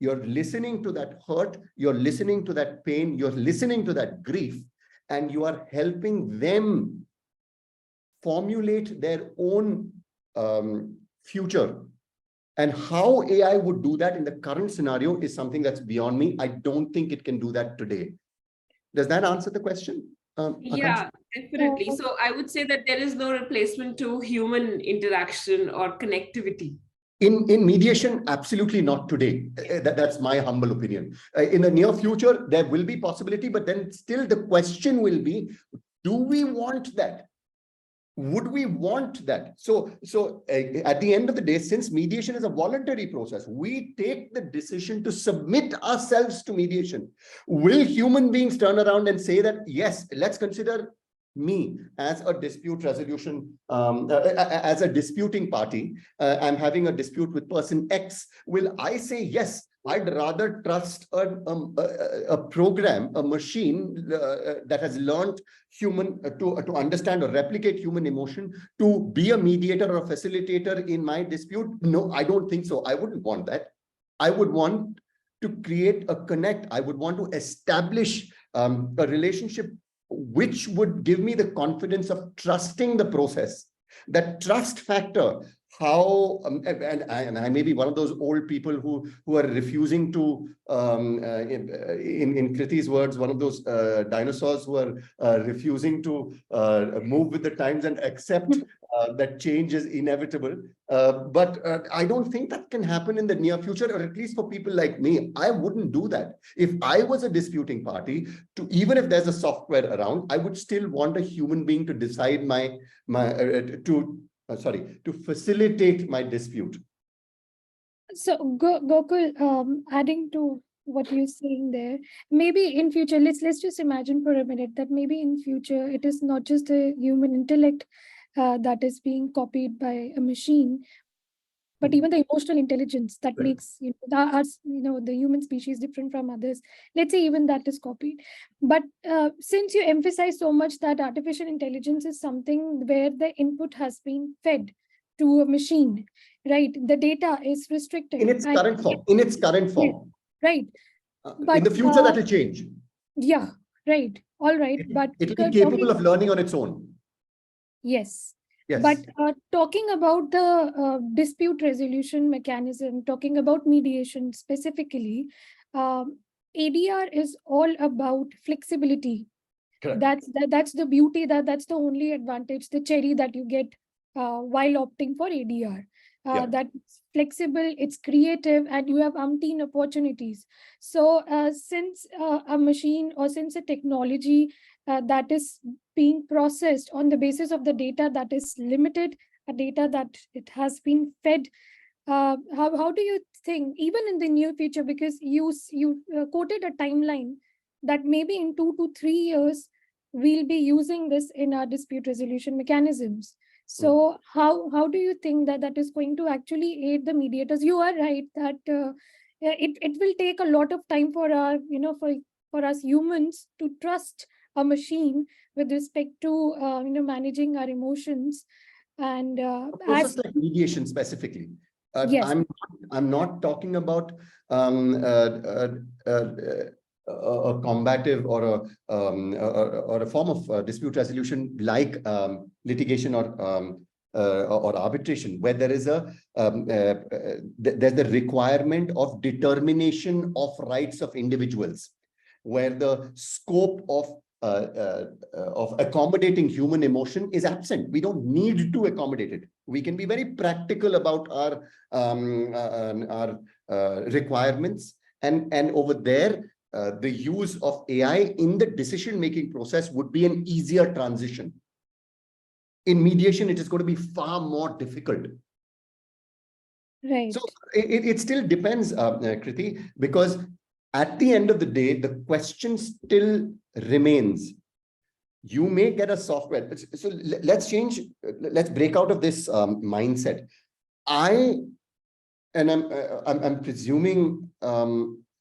listening to that hurt, you're listening to that pain, you're listening to that grief, and you are helping them formulate their own future. And how AI would do that in the current scenario is something that's beyond me. I don't think it can do that today. Does that answer the question? Yeah, definitely. So I would say that there is no replacement to human interaction or connectivity. In mediation, absolutely not today. That's my humble opinion. In the near future, there will be possibility, but then still the question will be, do we want that? Would we want that? So at the end of the day, since mediation is a voluntary process, we take the decision to submit ourselves to mediation. Will human beings turn around and say that, yes, let's consider me as a dispute resolution, as a disputing party, I'm having a dispute with person X. Will I say, yes, I'd rather trust a program, a machine that has learned human to understand or replicate human emotion to be a mediator or a facilitator in my dispute? No, I don't think so. I wouldn't want that. I would want to create a connect. I would want to establish a relationship which would give me the confidence of trusting the process. That trust factor, how and I may be one of those old people who are refusing to in Kriti's words, one of those dinosaurs who are refusing to move with the times and accept that change is inevitable. But I don't think that can happen in the near future, or at least for people like me. I wouldn't do that. If I was a disputing party, even if there's a software around, I would still want a human being to decide to facilitate my dispute. So Gokul, adding to what you're saying there, maybe in future, let's just imagine for a minute that maybe in future it is not just the human intellect that is being copied by a machine, but even the emotional intelligence that Right. makes us, the human species different from others. Let's say even that is copied. But since you emphasize so much that artificial intelligence is something where the input has been fed to a machine, right? The data is restricted In its and current form, in its current yes, form. right. In But the future, that will change. yeah, right. All right. But It'll be talking, capable of learning on its own. yes. But Yes. talking about the dispute resolution mechanism, talking about mediation specifically, ADR is all about flexibility. Correct. That's the beauty, that's the only advantage, the cherry that you get while opting for ADR. Yeah. That's flexible, it's creative, and you have umpteen opportunities. So since a machine or since a technology that is being processed on the basis of the data that is limited, a data that it has been fed, how do you think, even in the near future, because you quoted a timeline that maybe in 2 to 3 years we'll be using this in our dispute resolution mechanisms. So how do you think that that is going to actually aid the mediators? You are right that it will take a lot of time for our, for us humans to trust a machine with respect to managing our emotions. And A process as like mediation specifically. yes, I'm not talking about um, uh, uh, uh, a combative or or a form of dispute resolution like litigation or arbitration, where there is there's the requirement of determination of rights of individuals, where the scope of accommodating human emotion is absent. We don't need to accommodate it. We can be very practical about our requirements, and over there, the use of AI in the decision-making process would be an easier transition. In mediation, it is going to be far more difficult. right. So it still depends, Kriti, because at the end of the day, the question still remains. You may get a software. So let's change, let's break out of this mindset. I'm presuming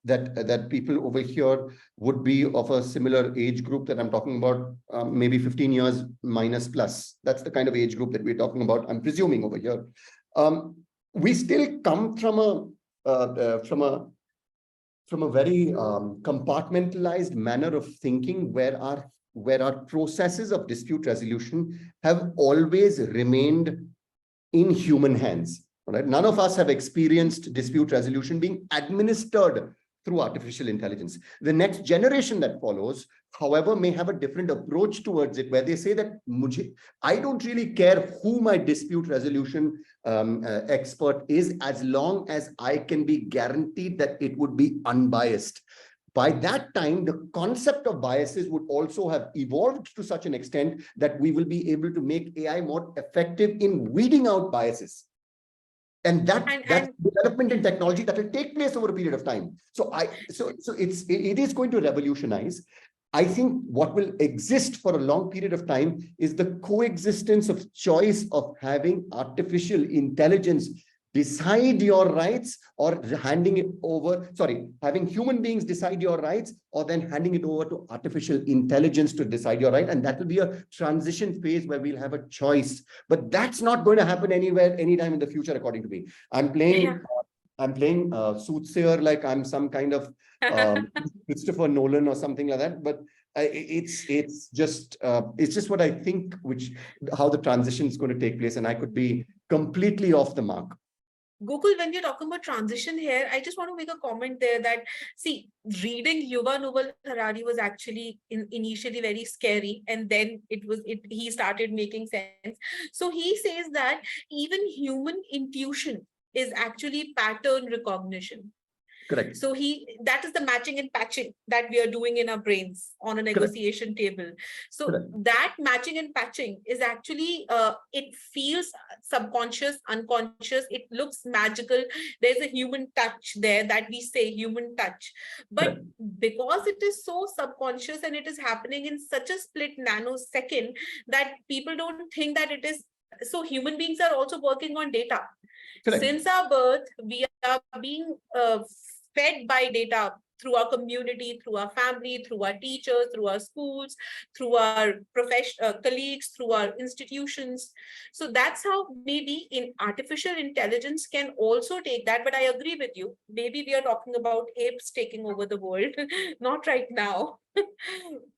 that people over here would be of a similar age group that I'm talking about, maybe 15 years minus plus. That's the kind of age group that we're talking about, I'm presuming over here. We still come from a very compartmentalized manner of thinking, where our processes of dispute resolution have always remained in human hands. Right? None of us have experienced dispute resolution being administered through artificial intelligence. The next generation that follows, however, may have a different approach towards it, where they say that I don't really care who my dispute resolution expert is, as long as I can be guaranteed that it would be unbiased. By that time, the concept of biases would also have evolved to such an extent that we will be able to make AI more effective in weeding out biases. And that's development in technology that will take place over a period of time. So it is going to revolutionize. I think what will exist for a long period of time is the coexistence of choice of having artificial intelligence decide your rights, or handing it over, having human beings decide your rights, or then handing it over to artificial intelligence to decide your right. And that will be a transition phase where we'll have a choice. But that's not going to happen anytime in the future, according to me. I'm playing soothsayer, like I'm some kind of Christopher Nolan or something like that. But it's just what I think, how the transition is going to take place, and I could be completely off the mark. Gokul, when you're talking about transition here, I just want to make a comment there that, see, reading Yuval Noah Harari was actually initially very scary, and then he started making sense. So he says that even human intuition is actually pattern recognition. Correct. So that is the matching and patching that we are doing in our brains on a negotiation table. So that matching and patching is actually, it feels subconscious, unconscious, it looks magical. There's a human touch there, that we say human touch. But because it is so subconscious and it is happening in such a split nanosecond, that people don't think that it is. So human beings are also working on data. Since our birth, we are being fed by data through our community, through our family, through our teachers, through our schools, through our colleagues, through our institutions. So that's how maybe in artificial intelligence can also take that. But I agree with you. Maybe we are talking about apes taking over the world, not right now.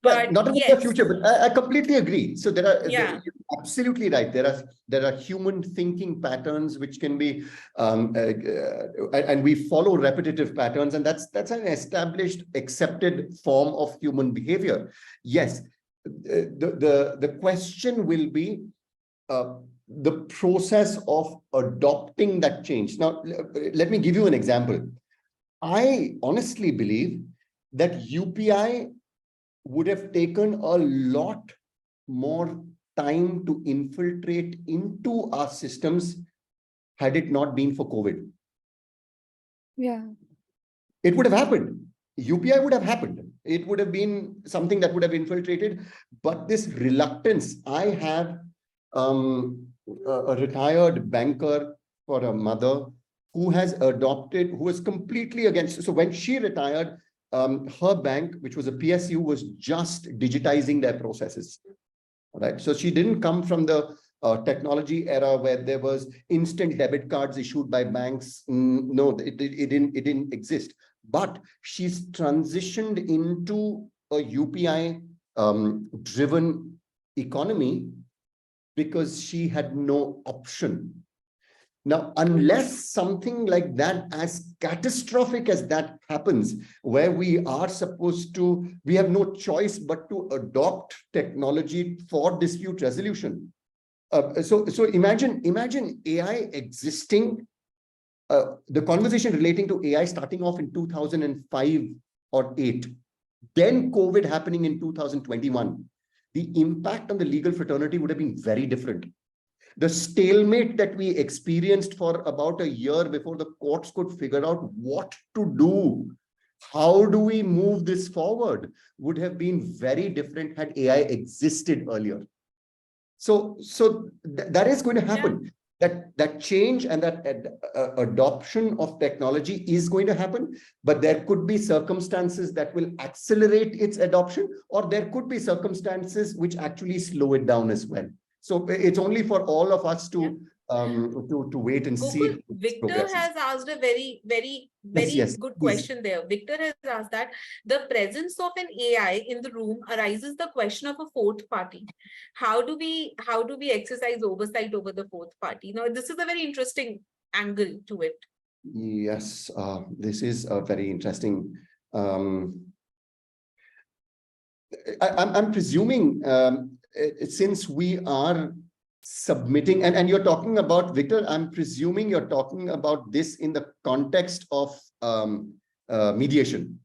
But not in the future, but I completely agree. So you're absolutely right. There are human thinking patterns which can be, and we follow repetitive patterns, and that's an established, accepted form of human behavior. Yes, the question will be the process of adopting that change. Now, let me give you an example. I honestly believe that UPI would have taken a lot more time to infiltrate into our systems had it not been for COVID. Yeah. It would have happened. UPI would have happened. It would have been something that would have infiltrated. But this reluctance, I have a retired banker for a mother who has adopted, who was completely against. So when she retired, her bank, which was a PSU, was just digitizing their processes. Right. So she didn't come from the technology era where there was instant debit cards issued by banks. No, it didn't exist. But she's transitioned into a UPI driven economy because she had no option. Now, unless something like that, as catastrophic as that happens, where we are supposed to, we have no choice but to adopt technology for dispute resolution. So imagine AI existing, the conversation relating to AI starting off in 2005 or 8, then COVID happening in 2021. The impact on the legal fraternity would have been very different. The stalemate that we experienced for about a year before the courts could figure out what to do, how do we move this forward, would have been very different had AI existed earlier. So that is going to happen. That change and that adoption of technology is going to happen, but there could be circumstances that will accelerate its adoption, or there could be circumstances which actually slow it down as well. So it's only for all of us to wait and Gokul, see. Victor has asked a very good question there. Victor has asked that the presence of an AI in the room arises the question of a fourth party. How do we exercise oversight over the fourth party? Now, this is a very interesting angle to it. Yes, this is a very interesting. I'm presuming since we are submitting, and you're talking about, Victor, I'm presuming you're talking about this in the context of mediation.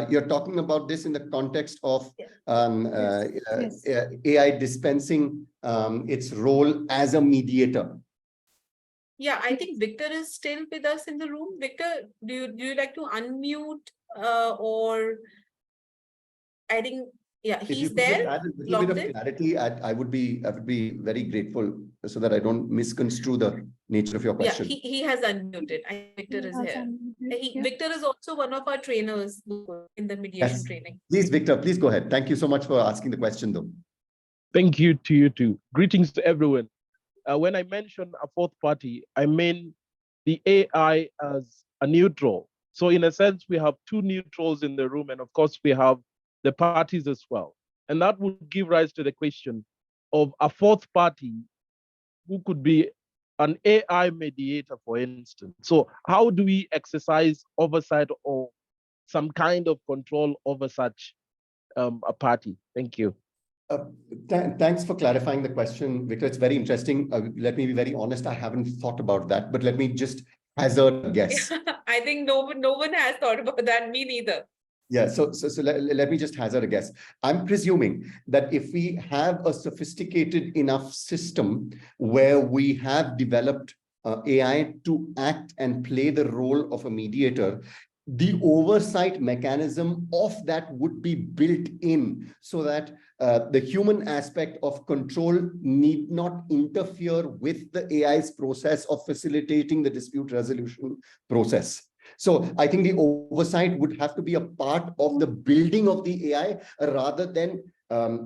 You're talking about this in the context of AI dispensing its role as a mediator. Yeah, I think Victor is still with us in the room. Victor, do you like to unmute or I think, yeah, he's there. Add a little bit of clarity, I would be very grateful so that I don't misconstrue the nature of your question. Yeah, he has unmuted. Victor is here. Victor is also one of our trainers in the mediation training. Please, Victor, please go ahead. Thank you so much for asking the question, though. Thank you to you too. Greetings to everyone. When I mention a fourth party, I mean the AI as a neutral. So in a sense, we have two neutrals in the room, and of course, we have the parties as well. And that would give rise to the question of a fourth party who could be an AI mediator, for instance. So how do we exercise oversight or some kind of control over such a party? Thank you. Thanks for clarifying the question, Victor. It's very interesting. Let me be very honest. I haven't thought about that, but let me just hazard a guess. I I think no one has thought about that. Me neither. Yeah, so let me just hazard a guess. I'm presuming that if we have a sophisticated enough system where we have developed AI to act and play the role of a mediator, the oversight mechanism of that would be built in so that the human aspect of control need not interfere with the AI's process of facilitating the dispute resolution process. So I think the oversight would have to be a part of the building of the AI rather than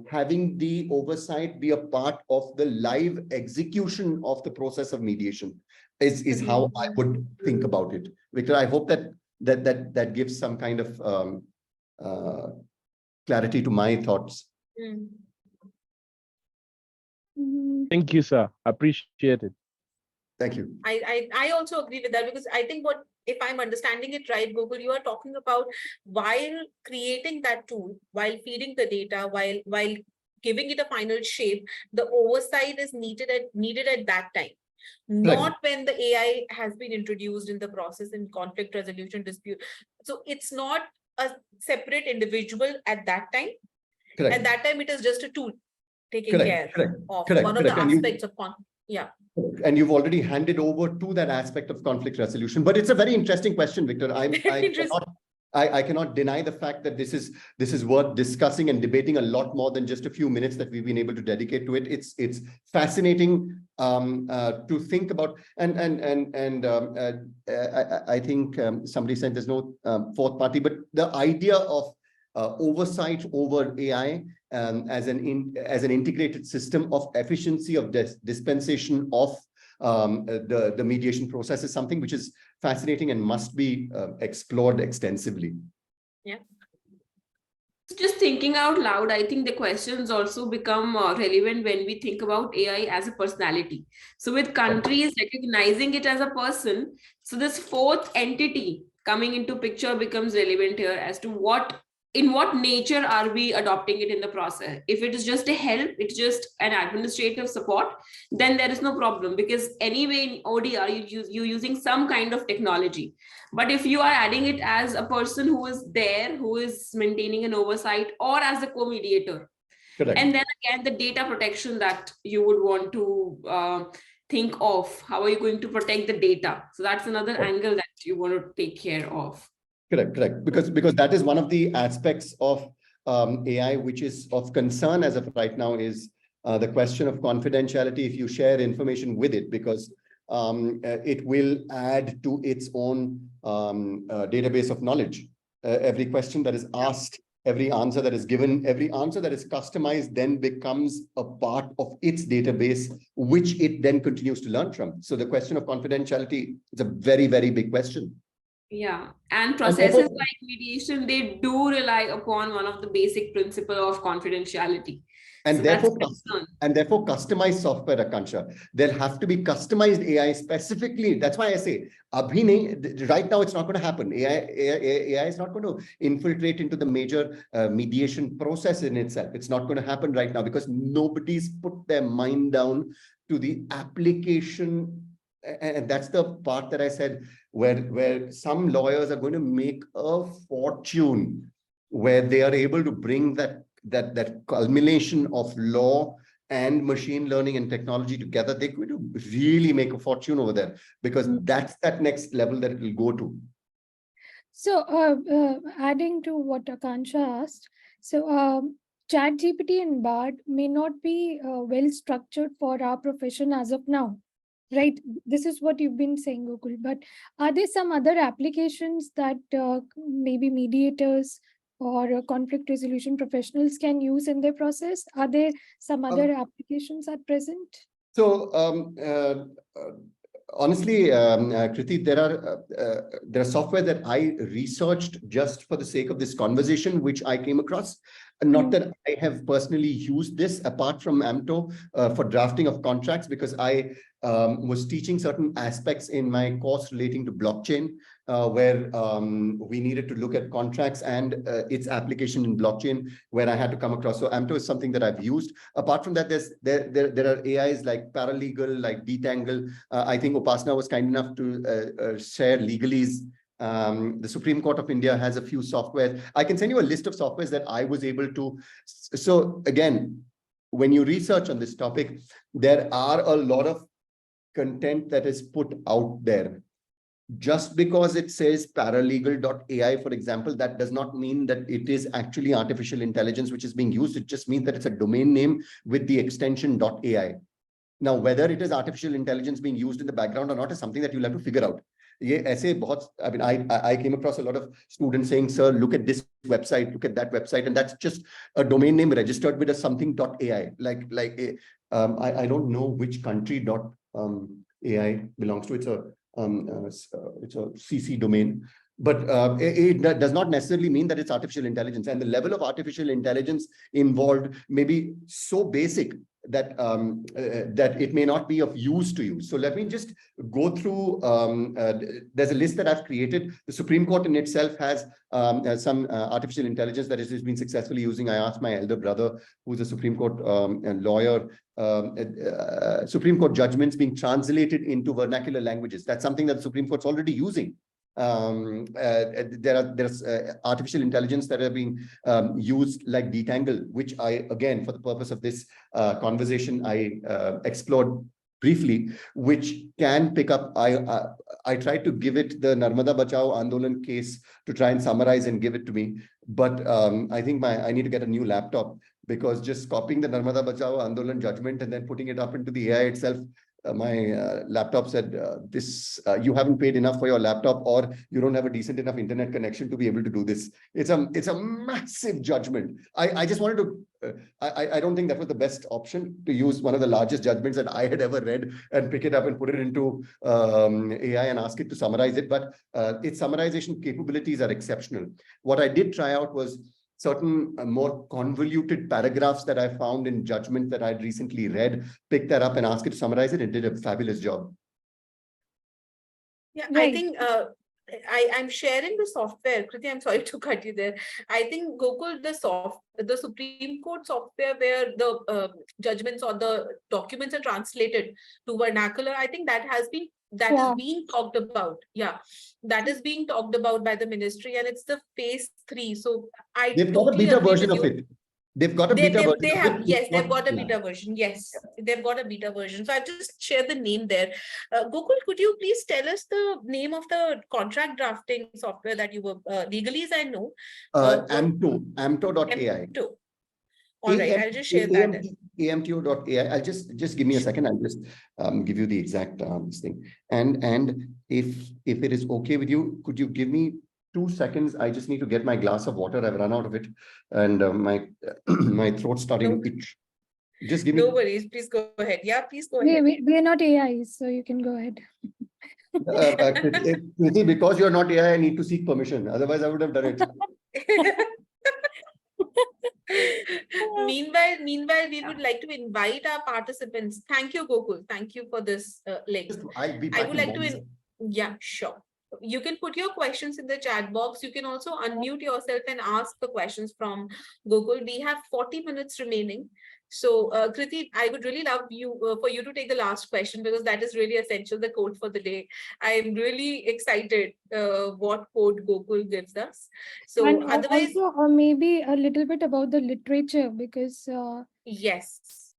having the oversight be a part of the live execution of the process of mediation is how I would think about it. Victor, I hope that gives some kind of clarity to my thoughts. Thank you, sir. Appreciate it. Thank you. I also agree with that, because I think if I'm understanding it right, Gokul, you are talking about while creating that tool, while feeding the data, while giving it a final shape, the oversight is needed at that time. Not when the AI has been introduced in the process in conflict resolution dispute. So it's not a separate individual at that time. Correct. At that time, it is just a tool taking Correct. care of one of the aspects of conflict. Yeah. And you've already handed over to that aspect of conflict resolution. But it's a very interesting question, Victor. I cannot deny the fact that this is worth discussing and debating a lot more than just a few minutes that we've been able to dedicate to it. It's fascinating to think about. And I think somebody said there's no fourth party, but the idea of oversight over AI as an integrated system of efficiency of dispensation of the mediation process is something which is fascinating and must be explored extensively. Yeah. Just thinking out loud, I think the questions also become relevant when we think about AI as a personality. So with countries recognizing it as a person, so this fourth entity coming into picture becomes relevant here as to in what nature are we adopting it in the process. If it is just a help, it's just an administrative support, then there is no problem, because anyway in ODR you're using some kind of technology. But if you are adding it as a person who is there, who is maintaining an oversight, or as a co-mediator, and then again the data protection that you would want to think of, how are you going to protect the data? So that's another angle that you want to take care of. Correct. Because that is one of the aspects of AI which is of concern as of right now, is the question of confidentiality if you share information with it, because it will add to its own database of knowledge. Every question that is asked, every answer that is given, every answer that is customized then becomes a part of its database, which it then continues to learn from. So the question of confidentiality is a very, very big question. Yeah, and processes like mediation, they do rely upon one of the basic principles of confidentiality. And so therefore customized software, Akansha. There'll have to be customized AI specifically. That's why I say, right now it's not going to happen. AI is not going to infiltrate into the major mediation process in itself. It's not going to happen right now because nobody's put their mind down to the application. And that's the part that I said, where some lawyers are going to make a fortune, where they are able to bring that culmination of law and machine learning and technology together. They're going to really make a fortune over there, because that's that next level that it will go to. So adding to what Akansha asked, so ChatGPT and Bard may not be well structured for our profession as of now. Right, this is what you've been saying, Gokul. But are there some other applications that maybe mediators or conflict resolution professionals can use in their process? Are there some other applications at present? So honestly, Kriti, there are software that I researched just for the sake of this conversation, which I came across. Not that I have personally used this apart from AMTO for drafting of contracts, because I was teaching certain aspects in my course relating to blockchain, where we needed to look at contracts and its application in blockchain, where I had to come across. So AMTO is something that I've used. Apart from that, there are AIs like Paralegal, like Detangle. I think Upasana was kind enough to share Legalese The Supreme Court of India has a few softwares. I can send you a list of softwares that I was able to. So again, when you research on this topic, there are a lot of content that is put out there. Just because it says paralegal.ai, for example, that does not mean that it is actually artificial intelligence which is being used. It just means that it's a domain name with the extension .ai. Now, whether it is artificial intelligence being used in the background or not is something that you'll have to figure out. I mean, I came across a lot of students saying, sir, look at this website, look at that website, and that's just a domain name registered with a something .ai. I don't know which country .ai belongs to. It's a CC domain, but it does not necessarily mean that it's artificial intelligence. And the level of artificial intelligence involved may be so basic that that it may not be of use to you. So let me just go through. There's a list that I've created. The Supreme Court in itself has some artificial intelligence that it has been successfully using. I asked my elder brother, who's a Supreme Court lawyer, Supreme Court judgments being translated into vernacular languages. That's something that the Supreme Court's already using. There's artificial intelligence that are being used like detangle, which I, again, for the purpose of this conversation, I explored briefly, which can pick up. I tried to give it the Narmada Bachao Andolan case to try and summarize and give it to me, but I think I need to get a new laptop, because just copying the Narmada Bachao Andolan judgment and then putting it up into the AI itself, my laptop said, you haven't paid enough for your laptop, or you don't have a decent enough internet connection to be able to do this. It's a massive judgment. I just wanted to, I don't think that was the best option, to use one of the largest judgments that I had ever read and pick it up and put it into AI and ask it to summarize it. But its summarization capabilities are exceptional. What I did try out was certain more convoluted paragraphs that I found in judgment that I'd recently read, picked that up and asked it to summarize it, and did a fabulous job. Yeah, Right. I think I'm sharing the software. Kriti, I'm sorry to cut you there. I think Gokul, the Supreme Court software where the judgments or the documents are translated to vernacular, I think that is being talked about. Yeah, that is being talked about by the ministry, and it's the phase 3. So They've got a beta version of it. They've got a beta version. They've got a beta version. Yes, they've got a beta version. So I've just shared the name there. Gokul, could you please tell us the name of the contract drafting software that you were legalese? I know. Amto.ai. All right, I'll just share that. amto.ai. I'll just give me a second. I'll just give you the exact this thing. And if it is okay with you, could you give me 2 seconds? I just need to get my glass of water. I've run out of it, and my my throat's starting to itch. Just give me. No worries. Please go ahead. Yeah, please go ahead. We are not AI, so you can go ahead. Because you're not AI, I need to seek permission. Otherwise, I would have done it. Meanwhile, we would like to invite our participants. Thank you, Gokul. Thank you for this link. I'll be back. I would like to. Yeah, sure. You can put your questions in the chat box. You can also unmute yourself and ask the questions from Gokul. We have 40 minutes remaining. So, Kriti, I would really love for you to take the last question, because that is really essential, the code for the day. I'm really excited what code Gokul gives us. So, and otherwise, also, or maybe a little bit about the literature, because yes,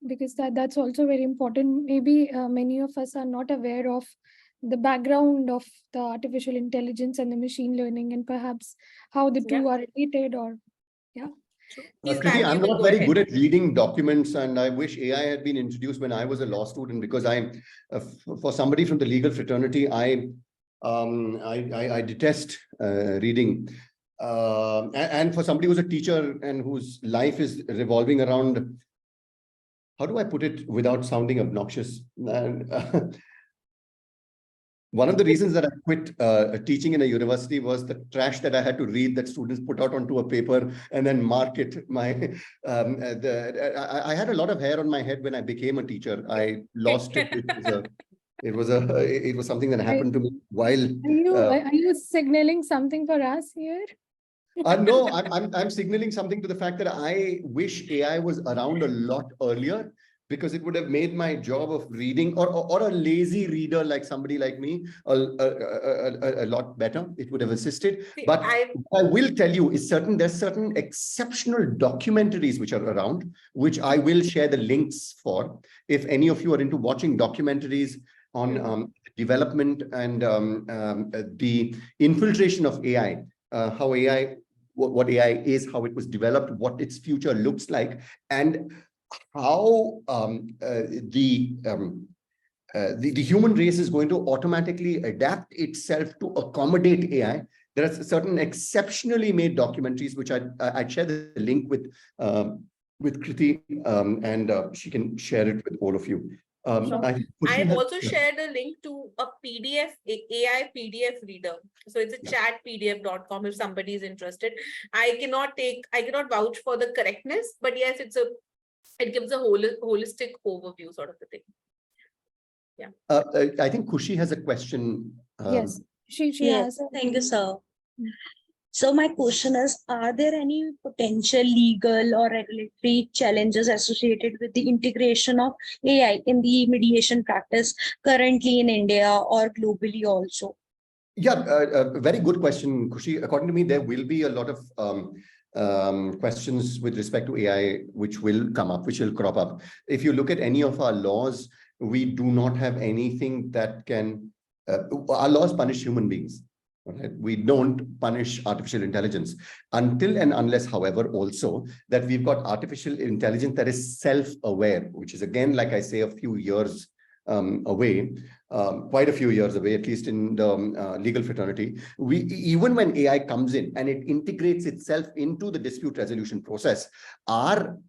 because that's also very important. Maybe many of us are not aware of the background of the artificial intelligence and the machine learning, and perhaps how the two are related, or Kriti, I'm not very good at reading documents, and I wish AI had been introduced when I was a law student, because for somebody from the legal fraternity, I detest reading. And for somebody who's a teacher and whose life is revolving around, how do I put it without sounding obnoxious? One of the reasons that I quit teaching in a university was the trash that I had to read that students put out onto a paper and then mark it. I had a lot of hair on my head when I became a teacher. I lost it. It was something that happened to me while. Are you signaling something for us here? No, I'm signaling something to the fact that I wish AI was around a lot earlier. because it would have made my job of reading or a lazy reader like somebody like me a lot better. It would have assisted. See, But I will tell you is there's certain exceptional documentaries which are around, which I will share the links for. If any of you are into watching documentaries on development and the infiltration of AI, how AI, what AI is, how it was developed, what its future looks like, and how the human race is going to automatically adapt itself to accommodate AI. There are certain exceptionally made documentaries, which I'd share the link with Kriti, and she can share it with all of you. I have also shared a link to a PDF, AI PDF reader. So it's a chatpdf.com if somebody is interested. I cannot vouch for the correctness, but yes, it gives a holistic overview sort of a thing. Yeah. I think Khushi has a question. Yes, she Yes, has. thank you, sir. So my question is, are there any potential legal or regulatory challenges associated with the integration of AI in the mediation practice currently in India or globally also? Yeah, very good question, Khushi. According to me, there will be a lot of questions with respect to AI, which will come up, which will crop up. If you look at any of our laws, we do not have anything that can, our laws punish human beings. Right? We don't punish artificial intelligence until and unless, however, also that we've got artificial intelligence that is self-aware, which is again, like I say, a few years away, quite a few years away, at least in the legal fraternity. Even when AI comes in and it integrates itself into the dispute resolution process, our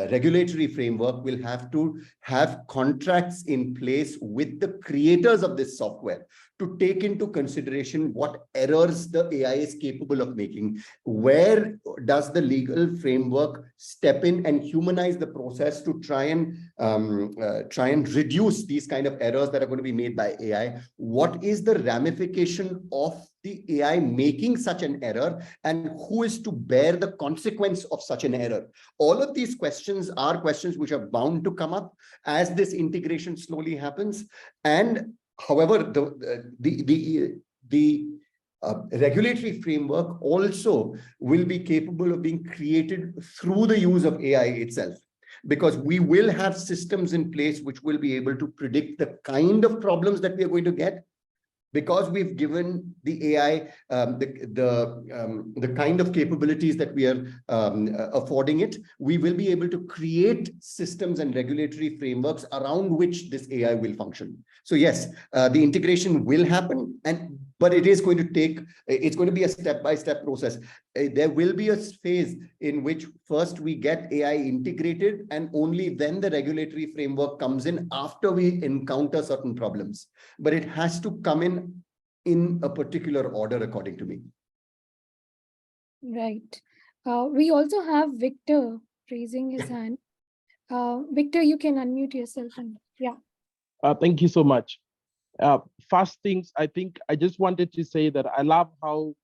regulatory framework will have to have contracts in place with the creators of this software to take into consideration what errors the AI is capable of making. Where does the legal framework step in and humanize the process to try and reduce these kind of errors that are going to be made by AI? What is the ramification of the AI making such an error, and who is to bear the consequence of such an error? All of these questions are questions which are bound to come up as this integration slowly happens. And however, the regulatory framework also will be capable of being created through the use of AI itself, because we will have systems in place which will be able to predict the kind of problems that we are going to get, because we've given the AI the kind of capabilities that we are affording it. We will be able to create systems and regulatory frameworks around which this AI will function. So yes, the integration will happen, but it is going to take, it's going to be a step-by-step process. There will be a phase in which first we get AI integrated, and only then the regulatory framework comes in after we encounter certain problems. But it has to come in a particular order, according to me. Right. We also have Victor raising his hand. Victor, you can unmute yourself. And yeah. Thank you so much. First things, I think I just wanted to say that I love how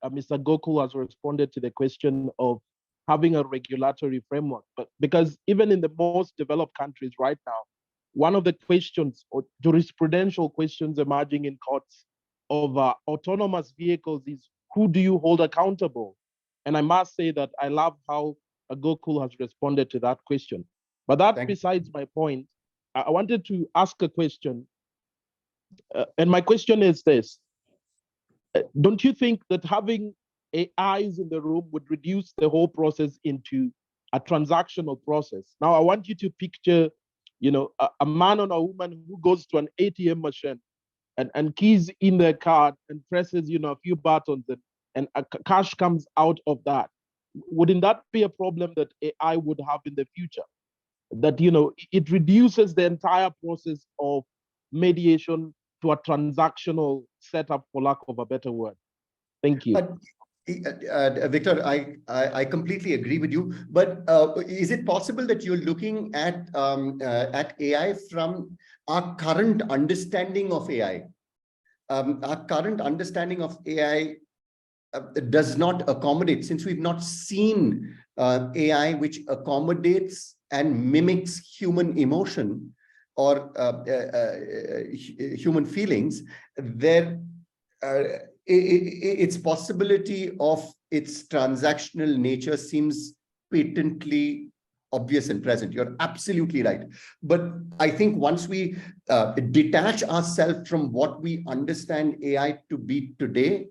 Mr. Gokul has responded to the question of having a regulatory framework. But because even in the most developed countries right now, one of the questions or jurisprudential questions emerging in courts of autonomous vehicles is, who do you hold accountable? And I must say that I love how Gokul has responded to that question. But that besides my point, I wanted to ask a question. And my question is this. Don't you think that having AIs in the room would reduce the whole process into a transactional process? Now, I want you to picture, a man or a woman who goes to an ATM machine and keys in their card and presses, a few buttons and cash comes out of that. Wouldn't that be a problem that AI would have in the future? That, it reduces the entire process of mediation to a transactional setup, for lack of a better word. Thank you. Victor, I completely agree with you. But is it possible that you're looking at AI from our current understanding of AI? Our current understanding of AI does not accommodate, since we've not seen AI which accommodates and mimics human emotion or human feelings, its possibility of its transactional nature seems patently obvious and present. You're absolutely right. But I think once we detach ourselves from what we understand AI to be today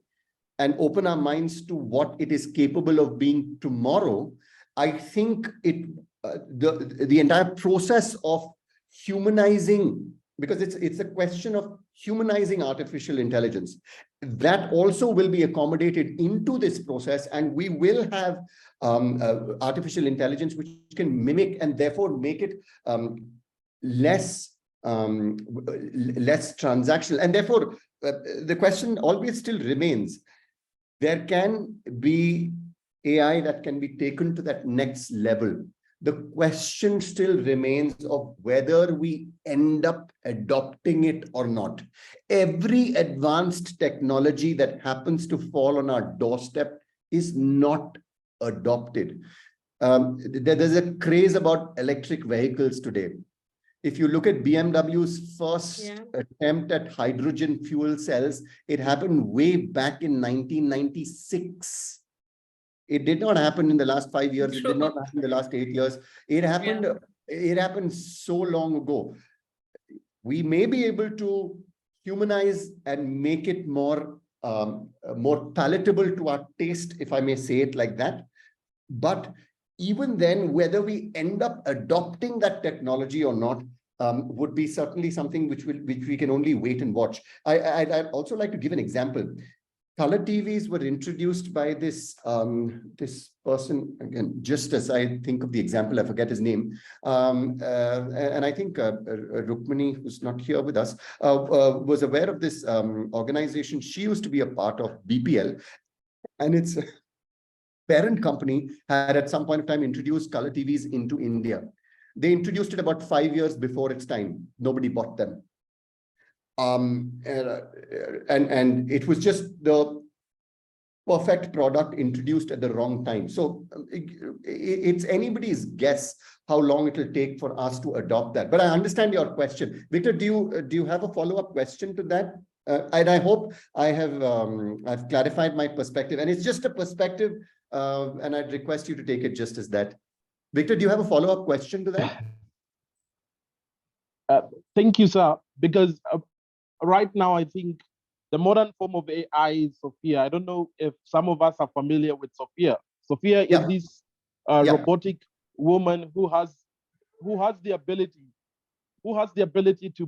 and open our minds to what it is capable of being tomorrow, I think the entire process of humanizing, because it's a question of humanizing artificial intelligence, that also will be accommodated into this process, and we will have artificial intelligence which can mimic and therefore make it less transactional. And therefore, the question always still remains, there can be AI that can be taken to that next level. The question still remains of whether we end up adopting it or not. Every advanced technology that happens to fall on our doorstep is not adopted. There's a craze about electric vehicles today. If you look at BMW's first attempt at hydrogen fuel cells, it happened way back in 1996. It did not happen in the last 5 years. It did not happen in the last 8 years. It happened. It happened so long ago. We may be able to humanize and make it more palatable to our taste, if I may say it like that. But even then, whether we end up adopting that technology or not would be certainly something which we can only wait and watch. I'd also like to give an example. Color TVs were introduced by this person, again, just as I think of the example, I forget his name. And I think Rukmini, who's not here with us, was aware of this organization. She used to be a part of BPL, and its parent company had at some point of time introduced color TVs into India. They introduced it about 5 years before its time. Nobody bought them. And it was just the perfect product introduced at the wrong time. So it's anybody's guess how long it will take for us to adopt that. But I understand your question. Victor, do you have a follow-up question to that? And I hope I've clarified my perspective. And it's just a perspective, and I'd request you to take it just as that. Victor, do you have a follow-up question to that? Thank you, sir. Because right now, I think the modern form of AI is Sophia. I don't know if some of us are familiar with Sophia. Sophia is this robotic woman who has the ability to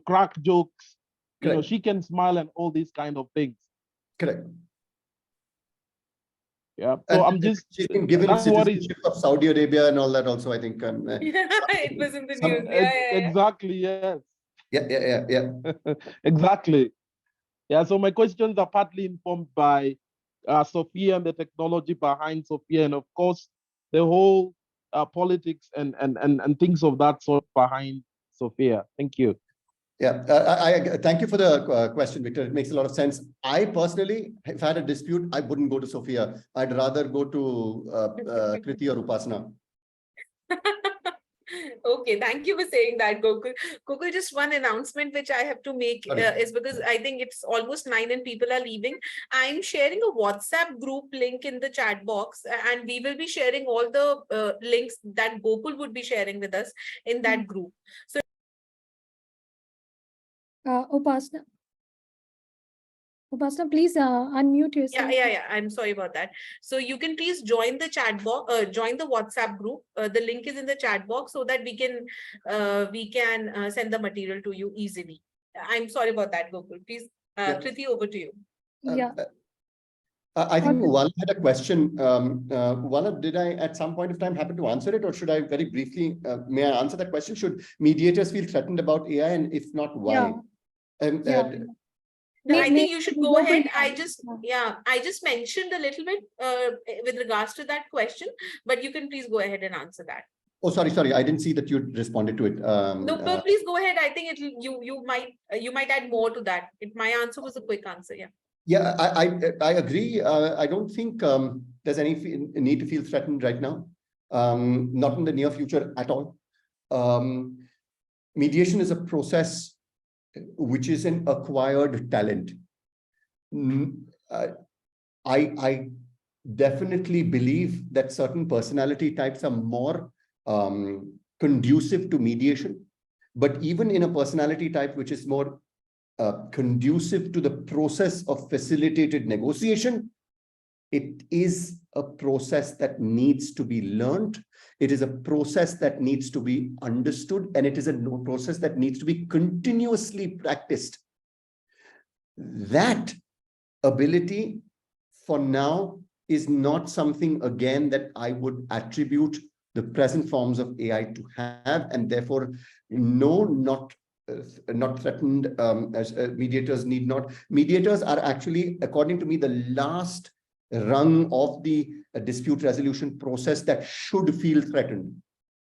crack jokes. Correct. You know, she can smile and all these kind of things. Correct. Yeah. So I'm just she's been given citizenship of Saudi Arabia and all that also, I think. It was in the news. Exactly. Yes. Yeah. Exactly. Yeah. So my questions are partly informed by Sophia and the technology behind Sophia, and of course the whole politics and things of that sort behind Sophia. Thank you. Yeah, I thank you for the question, Victor. It makes a lot of sense. I personally, if I had a dispute, I wouldn't go to Sophia. I'd rather go to Kriti or Upasana. Okay, thank you for saying that, Gokul. Gokul, just one announcement which I have to make is because I think it's almost 9 and people are leaving. I'm sharing a WhatsApp group link in the chat box, and we will be sharing all the links that Gokul would be sharing with us in that group. So Upasana, please unmute yourself. Yeah. I'm sorry about that. So you can please join the chat box, join the WhatsApp group. The link is in the chat box so that we can send the material to you easily. I'm sorry about that, Gokul. Please, Kriti, over to you. Yeah. I think Wala had a question. Wala, did I at some point of time happen to answer it, or should I very briefly, may I answer that question? Should mediators feel threatened about AI, and if not, why? No, I think you should go ahead. I just mentioned a little bit with regards to that question, but you can please go ahead and answer that. Oh, sorry. I didn't see that you responded to it. No, please go ahead. I think you might add more to that. My answer was a quick answer. Yeah. Yeah, I agree. I don't think does any need to feel threatened right now? Not in the near future at all. Mediation is a process which is an acquired talent. I definitely believe that certain personality types are more conducive to mediation. But even in a personality type which is more conducive to the process of facilitated negotiation, it is a process that needs to be learned. It is a process that needs to be understood, and it is a process that needs to be continuously practiced. That ability for now is not something, again, that I would attribute the present forms of AI to have, and therefore, no, not threatened, as mediators need not. Mediators are actually, according to me, the last rung of the dispute resolution process that should feel threatened.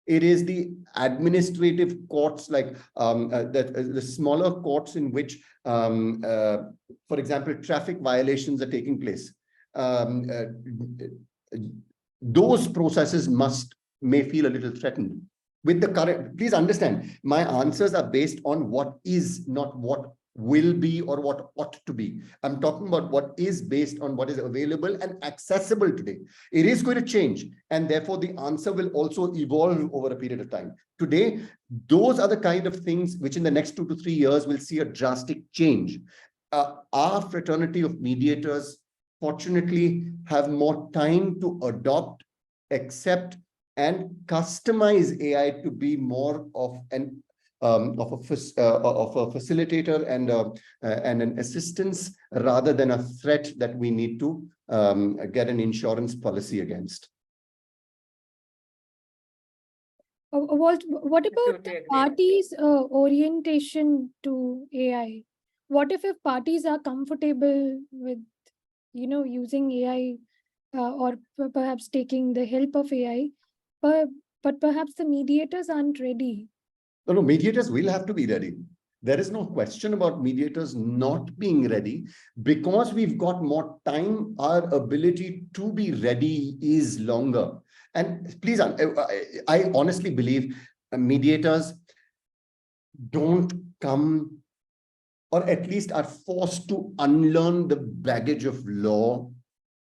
It is the administrative courts, like the smaller courts in which, for example, traffic violations are taking place. Those processes may feel a little threatened. With the current, please understand, my answers are based on what is, not what will be or what ought to be. I'm talking about what is based on what is available and accessible today. It is going to change, and therefore the answer will also evolve over a period of time. Today, those are the kind of things which in the next 2 to 3 years will see a drastic change. Our fraternity of mediators, fortunately, have more time to adopt, accept, and customize AI to be more of an of a facilitator and an assistance, rather than a threat that we need to get an insurance policy against. What about the parties' orientation to AI? What if parties are comfortable with, using AI or perhaps taking the help of AI, but perhaps the mediators aren't ready? No, mediators will have to be ready. There is no question about mediators not being ready. Because we've got more time, our ability to be ready is longer. And please, I honestly believe mediators don't come, or at least are forced to unlearn the baggage of law,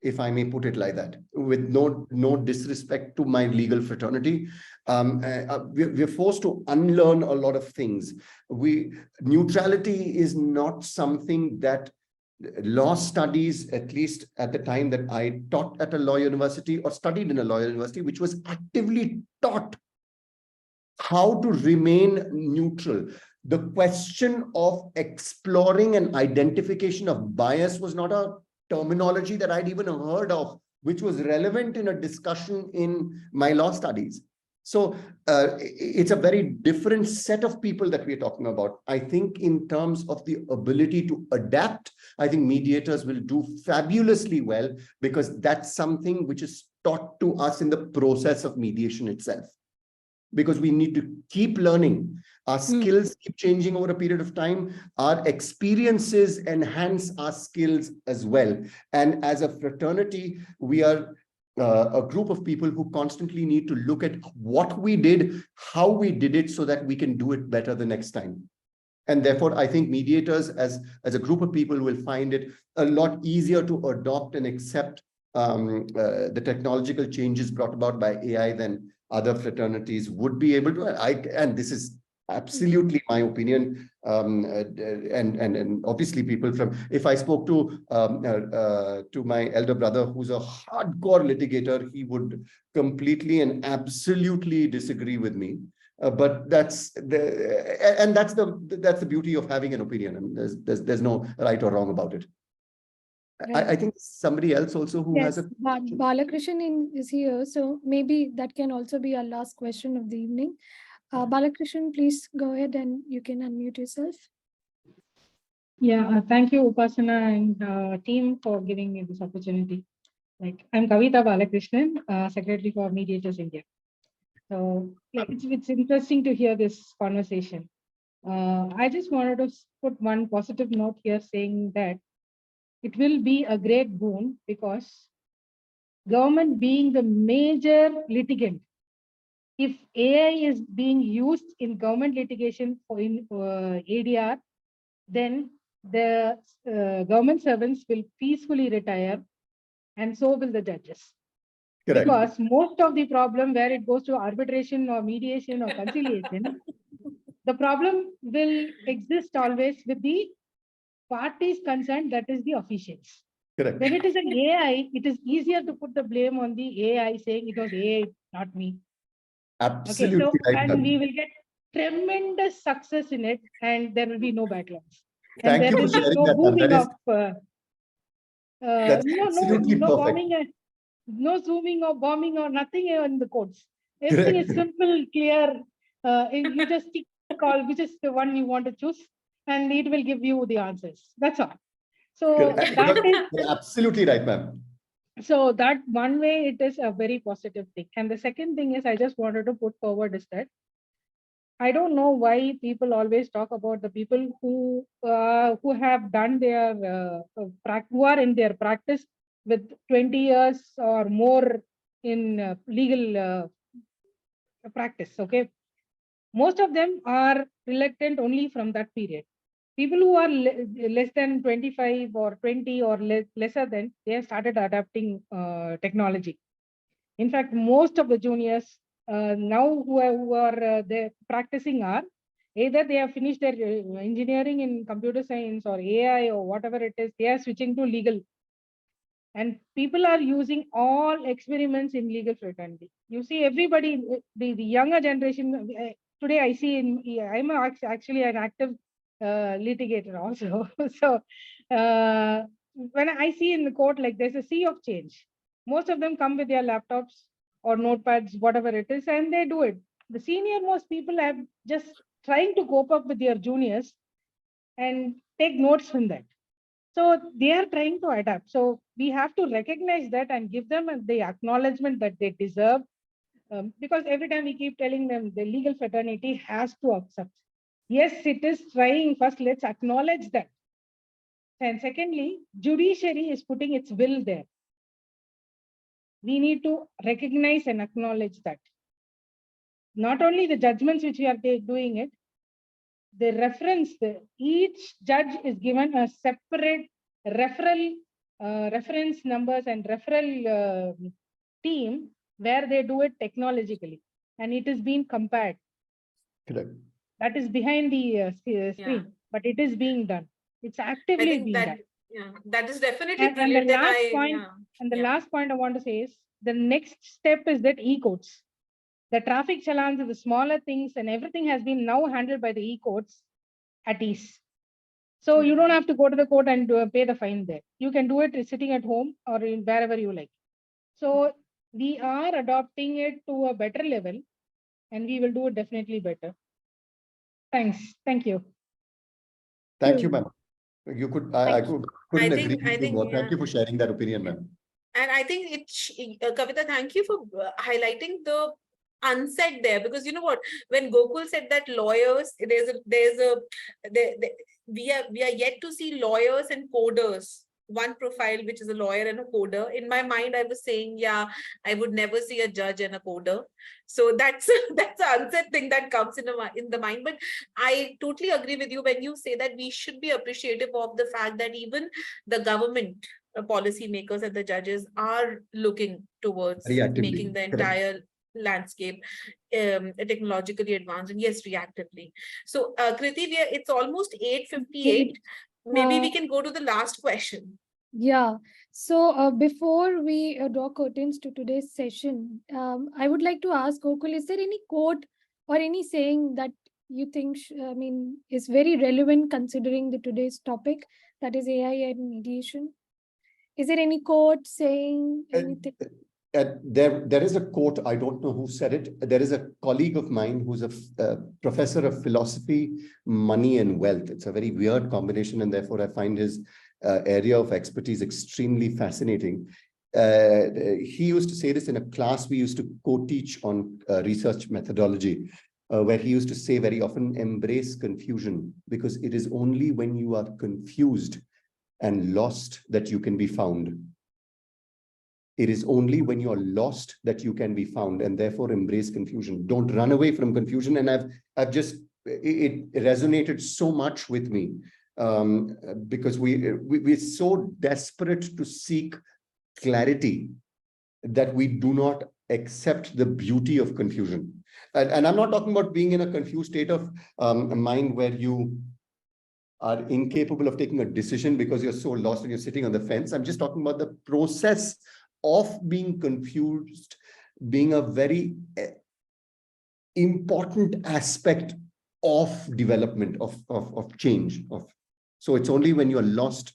if I may put it like that, with no disrespect to my legal fraternity. We're forced to unlearn a lot of things. Neutrality is not something that law studies, at least at the time that I taught at a law university or studied in a law university, which was actively taught how to remain neutral. The question of exploring and identification of bias was not a terminology that I'd even heard of, which was relevant in a discussion in my law studies. So it's a very different set of people that we're talking about. I think in terms of the ability to adapt, I think mediators will do fabulously well, because that's something which is taught to us in the process of mediation itself. Because we need to keep learning. Our skills keep changing over a period of time. Our experiences enhance our skills as well. And as a fraternity, we are a group of people who constantly need to look at what we did, how we did it, so that we can do it better the next time. And therefore, I think mediators as a group of people will find it a lot easier to adopt and accept the technological changes brought about by AI than other fraternities would be able to. And this is absolutely my opinion. And obviously people from, if I spoke to my elder brother, who's a hardcore litigator, he would completely and absolutely disagree with me. But that's the beauty of having an opinion. I mean, there's no right or wrong about it. Right. I think somebody else also who has a Balakrishnan is here, so maybe that can also be our last question of the evening. Balakrishnan, please go ahead and you can unmute yourself. Yeah, thank you, Upasana and team, for giving me this opportunity. I'm Kavita Balakrishnan, Secretary for Mediators India. So it's interesting to hear this conversation. I just wanted to put one positive note here, saying that it will be a great boon, because government being the major litigant. If AI is being used in government litigation for in ADR, then the government servants will peacefully retire, and so will the judges. Correct. Because most of the problem where it goes to arbitration or mediation or conciliation, the problem will exist always with the parties concerned, that is the officials. Correct. When it is an AI, it is easier to put the blame on the AI, saying it was AI, not me. Absolutely Okay, so right, and ma'am. we will get tremendous success in it, and there will be no backlogs. And Thank there you for will be sharing no that, ma'am. booming That is, of that's absolutely no perfect. bombing, no zooming or bombing or nothing in the codes. Everything Correct. is simple, clear. You just tick call which is the one you want to choose, and it will give you the answers. That's all. So Correct. that is You're absolutely right, ma'am. so that one way it is a very positive thing. And the second thing is I just wanted to put forward is that I don't know why people always talk about the people who have done their who are in their practice with 20 years or more in legal practice. Okay, most of them are reluctant only from that period. People who are less than 25 or 20 or lesser than, they have started adapting technology. In fact, most of the juniors now who are they practicing are either they have finished their engineering in computer science or AI or whatever it is, they are switching to legal. And people are using all experiments in legal fraternity. You see, everybody, the younger generation, today I see, I'm actually an active litigator also. So when I see in the court, like there's a sea of change. Most of them come with their laptops or notepads, whatever it is, and they do it. The senior most people have just trying to cope up with their juniors and take notes from that. So they are trying to adapt. So we have to recognize that and give them the acknowledgement that they deserve. Because every time we keep telling them the legal fraternity has to accept. Yes, it is trying. First, let's acknowledge that. And secondly, judiciary is putting its will there. We need to recognize and acknowledge that. Not only the judgments which we are doing it, the reference, each judge is given a separate referral reference numbers and referral team where they do it technologically, and it is being compared. Correct. That is behind the screen, but it is being done. It's actively being done. Yeah, that is definitely And brilliant. the last point, last point I want to say is the next step is that e-codes. The traffic challans, the smaller things, and everything has been now handled by the e-codes at ease. So you don't have to go to the court and pay the fine there. You can do it sitting at home or in wherever you like. So we are adopting it to a better level, and we will do it definitely better. Thanks. Thank you. Thank you, ma'am. You could, I couldn't agree with you more. Yeah. Thank you for sharing that opinion, ma'am. And I think Kavita, thank you for highlighting the unsaid there, because you know what, when Gokul said that lawyers, we are yet to see lawyers and coders, one profile which is a lawyer and a coder. In my mind, I was saying, yeah, I would never see a judge and a coder. So that's the unsaid thing that comes in the mind. But I totally agree with you when you say that we should be appreciative of the fact that even the government policy makers and the judges are looking towards making the entire landscape technologically advanced, and yes, reactively. So Kriti, it's almost 8:58. Maybe we can go to the last question. Yeah. So before we draw curtains to today's session, I would like to ask Gokul, is there any quote or any saying that you think is very relevant considering the today's topic, that is AI and mediation? Is there any quote saying anything? There is a quote, I don't know who said it. There is a colleague of mine who's a professor of philosophy, money and wealth. It's a very weird combination, and therefore I find his area of expertise extremely fascinating. He used to say this in a class we used to co-teach on research methodology, where he used to say very often, embrace confusion, because it is only when you are confused and lost that you can be found. It is only when you're lost that you can be found, and therefore embrace confusion. Don't run away from confusion. And I've just, it resonated so much with me, because we're so desperate to seek clarity that we do not accept the beauty of confusion. And I'm not talking about being in a confused state of mind where you are incapable of taking a decision because you're so lost and you're sitting on the fence. I'm just talking about the process of being confused being a very important aspect of development, of change. So it's only when you're lost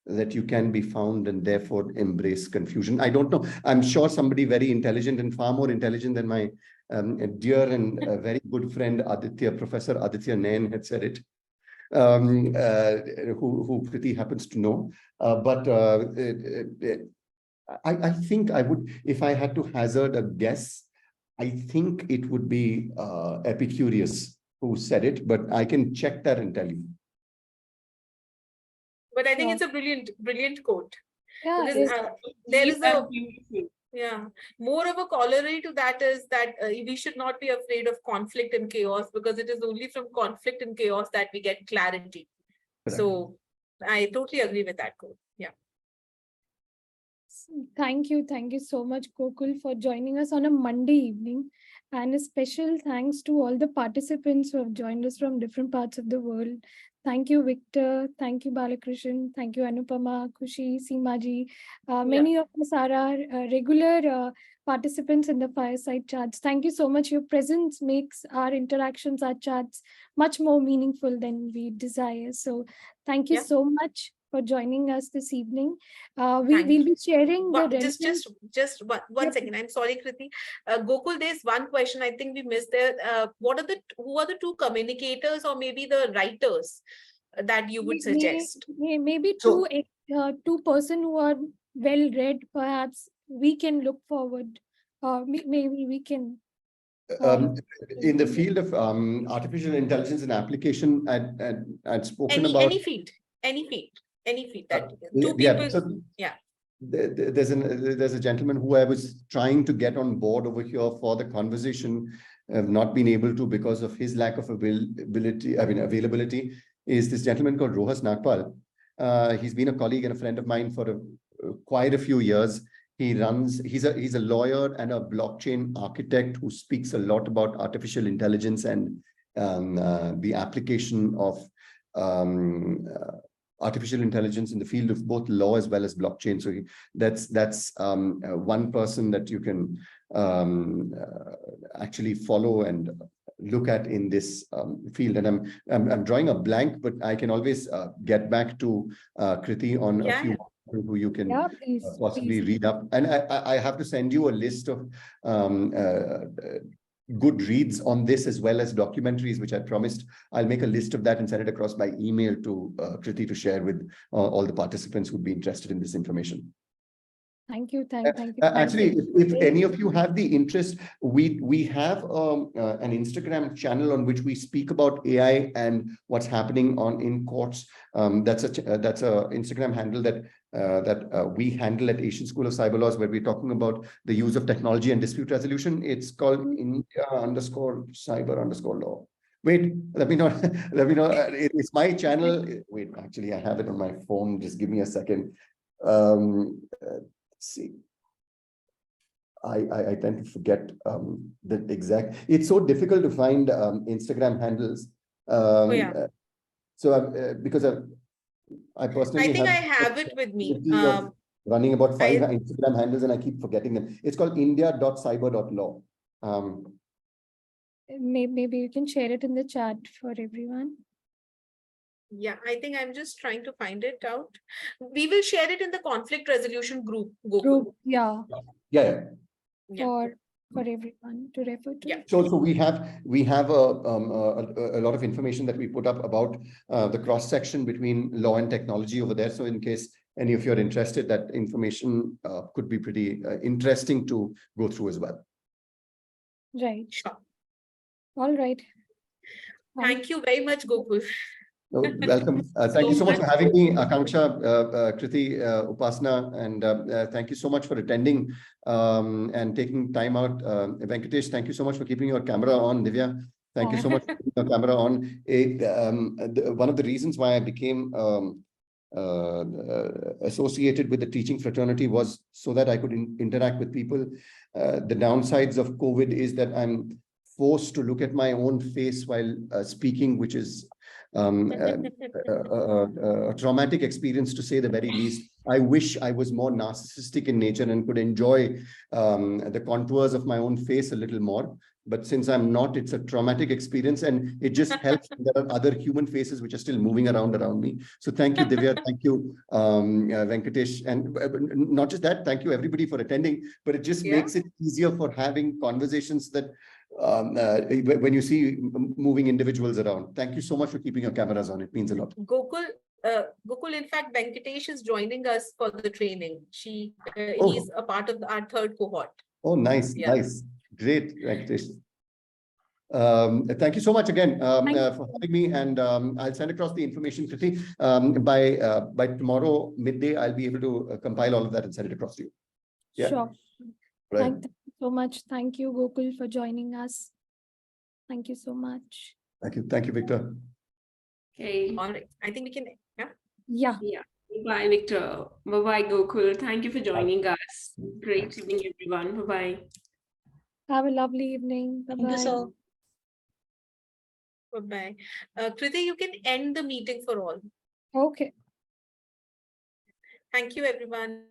that you can be found, and therefore embrace confusion. I don't know. I'm sure somebody very intelligent and far more intelligent than my dear and very good friend Aditya, Professor Aditya Nain, had said it. Who Kriti happens to know. But I think I would, if I had to hazard a guess, I think it would be Epicurus who said it, but I can check that and tell you. But I think it's a brilliant quote. Yeah, Because, there is a beautiful. Yeah, more of a corollary to that is that we should not be afraid of conflict and chaos, because it is only from conflict and chaos that we get clarity. Correct. So I totally agree with that quote. Yeah. Thank you so much, Gokul, for joining us on a Monday evening. And a special thanks to all the participants who have joined us from different parts of the world. Thank you, Victor. Thank you, Balakrishnan. Thank you, Anupama, Kushi, Seemaji. Many of us are our regular participants in the Fireside chats. Thank you so much. Your presence makes our interactions, our chats, much more meaningful than we desire. So thank you so much for joining us this evening. We'll be sharing the just one second. I'm sorry, Kriti. Gokul, there's one question I think we missed there. Who are the two communicators or maybe the writers that you would suggest? Maybe two person who are well read, perhaps we can look forward. Maybe we can. In the field of artificial intelligence and application, I'd spoken about any field that two people. So there's a gentleman who I was trying to get on board over here for the conversation. I've not been able to because of his lack of availability. Is this gentleman called Rohas Nagpal? He's been a colleague and a friend of mine for quite a few years. He's a lawyer and a blockchain architect who speaks a lot about artificial intelligence and the application of artificial intelligence in the field of both law as well as blockchain. So that's one person that you can actually follow and look at in this field. And I'm drawing a blank, but I can always get back to Kriti on a few who you can possibly read up. And I have to send you a list of good reads on this, as well as documentaries, which I promised. I'll make a list of that and send it across by email to Kriti to share with all the participants who'd be interested in this information. Thank you. Thank you. Actually, if any of you have the interest, we have an Instagram channel on which we speak about AI and what's happening in courts. That's a Instagram handle that we handle at Asian School of Cyber Laws, where we're talking about the use of technology and dispute resolution. It's called India_cyber_law. Wait, let me know. It's my channel. Wait, actually, I have it on my phone. Just give me a second. See, I tend to forget the exact. It's so difficult to find Instagram handles. So because I personally I think I have it with me. Running about 5 Instagram handles and I keep forgetting them. It's called India.cyber.law. Maybe you can share it in the chat for everyone. Yeah, I think I'm just trying to find it out. We will share it in the conflict resolution group. Gokul. Yeah. For everyone to refer to. Yeah. So we have a lot of information that we put up about the cross section between law and technology over there. So in case any of you are interested, that information could be pretty interesting to go through as well. Right. Sure. All right. Thank you very much, Gokul. Welcome. Thank you so much for having me, Akanksha, Kriti, Upasana, and thank you so much for attending and taking time out. Venkatesh, thank you so much for keeping your camera on. Divya, thank you so much for keeping your camera on. One of the reasons why I became associated with the teaching fraternity was so that I could interact with people. The downsides of COVID is that I'm forced to look at my own face while speaking, which is a traumatic experience, to say the very least. I wish I was more narcissistic in nature and could enjoy the contours of my own face a little more. But since I'm not, it's a traumatic experience, and it just helps. There are other human faces which are still moving around me. So thank you, Divya. Thank you, Venkatesh. And not just that, thank you everybody for attending, but it just makes it easier for having conversations that when you see moving individuals around. Thank you so much for keeping your cameras on. It means a lot. Gokul, in fact, Venkatesh is joining us for the training. He's a part of our third cohort. Oh, nice, nice. Great, Venkatesh. Thank you so much again for having me, and I'll send across the information, Kriti. By tomorrow midday, I'll be able to compile all of that and send it across to you. Yeah. Sure. Right. Thank you so much. Thank you, Gokul, for joining us. Thank you so much. Thank you. Thank you, Victor. Okay. All right. I think we can. Yeah. Bye, Victor. Bye-bye, Gokul. Thank you for joining us. Great evening, everyone. Bye-bye. Have a lovely evening. Bye-bye. Thank you so. Bye-bye. Kriti, you can end the meeting for all. Okay. Thank you, everyone.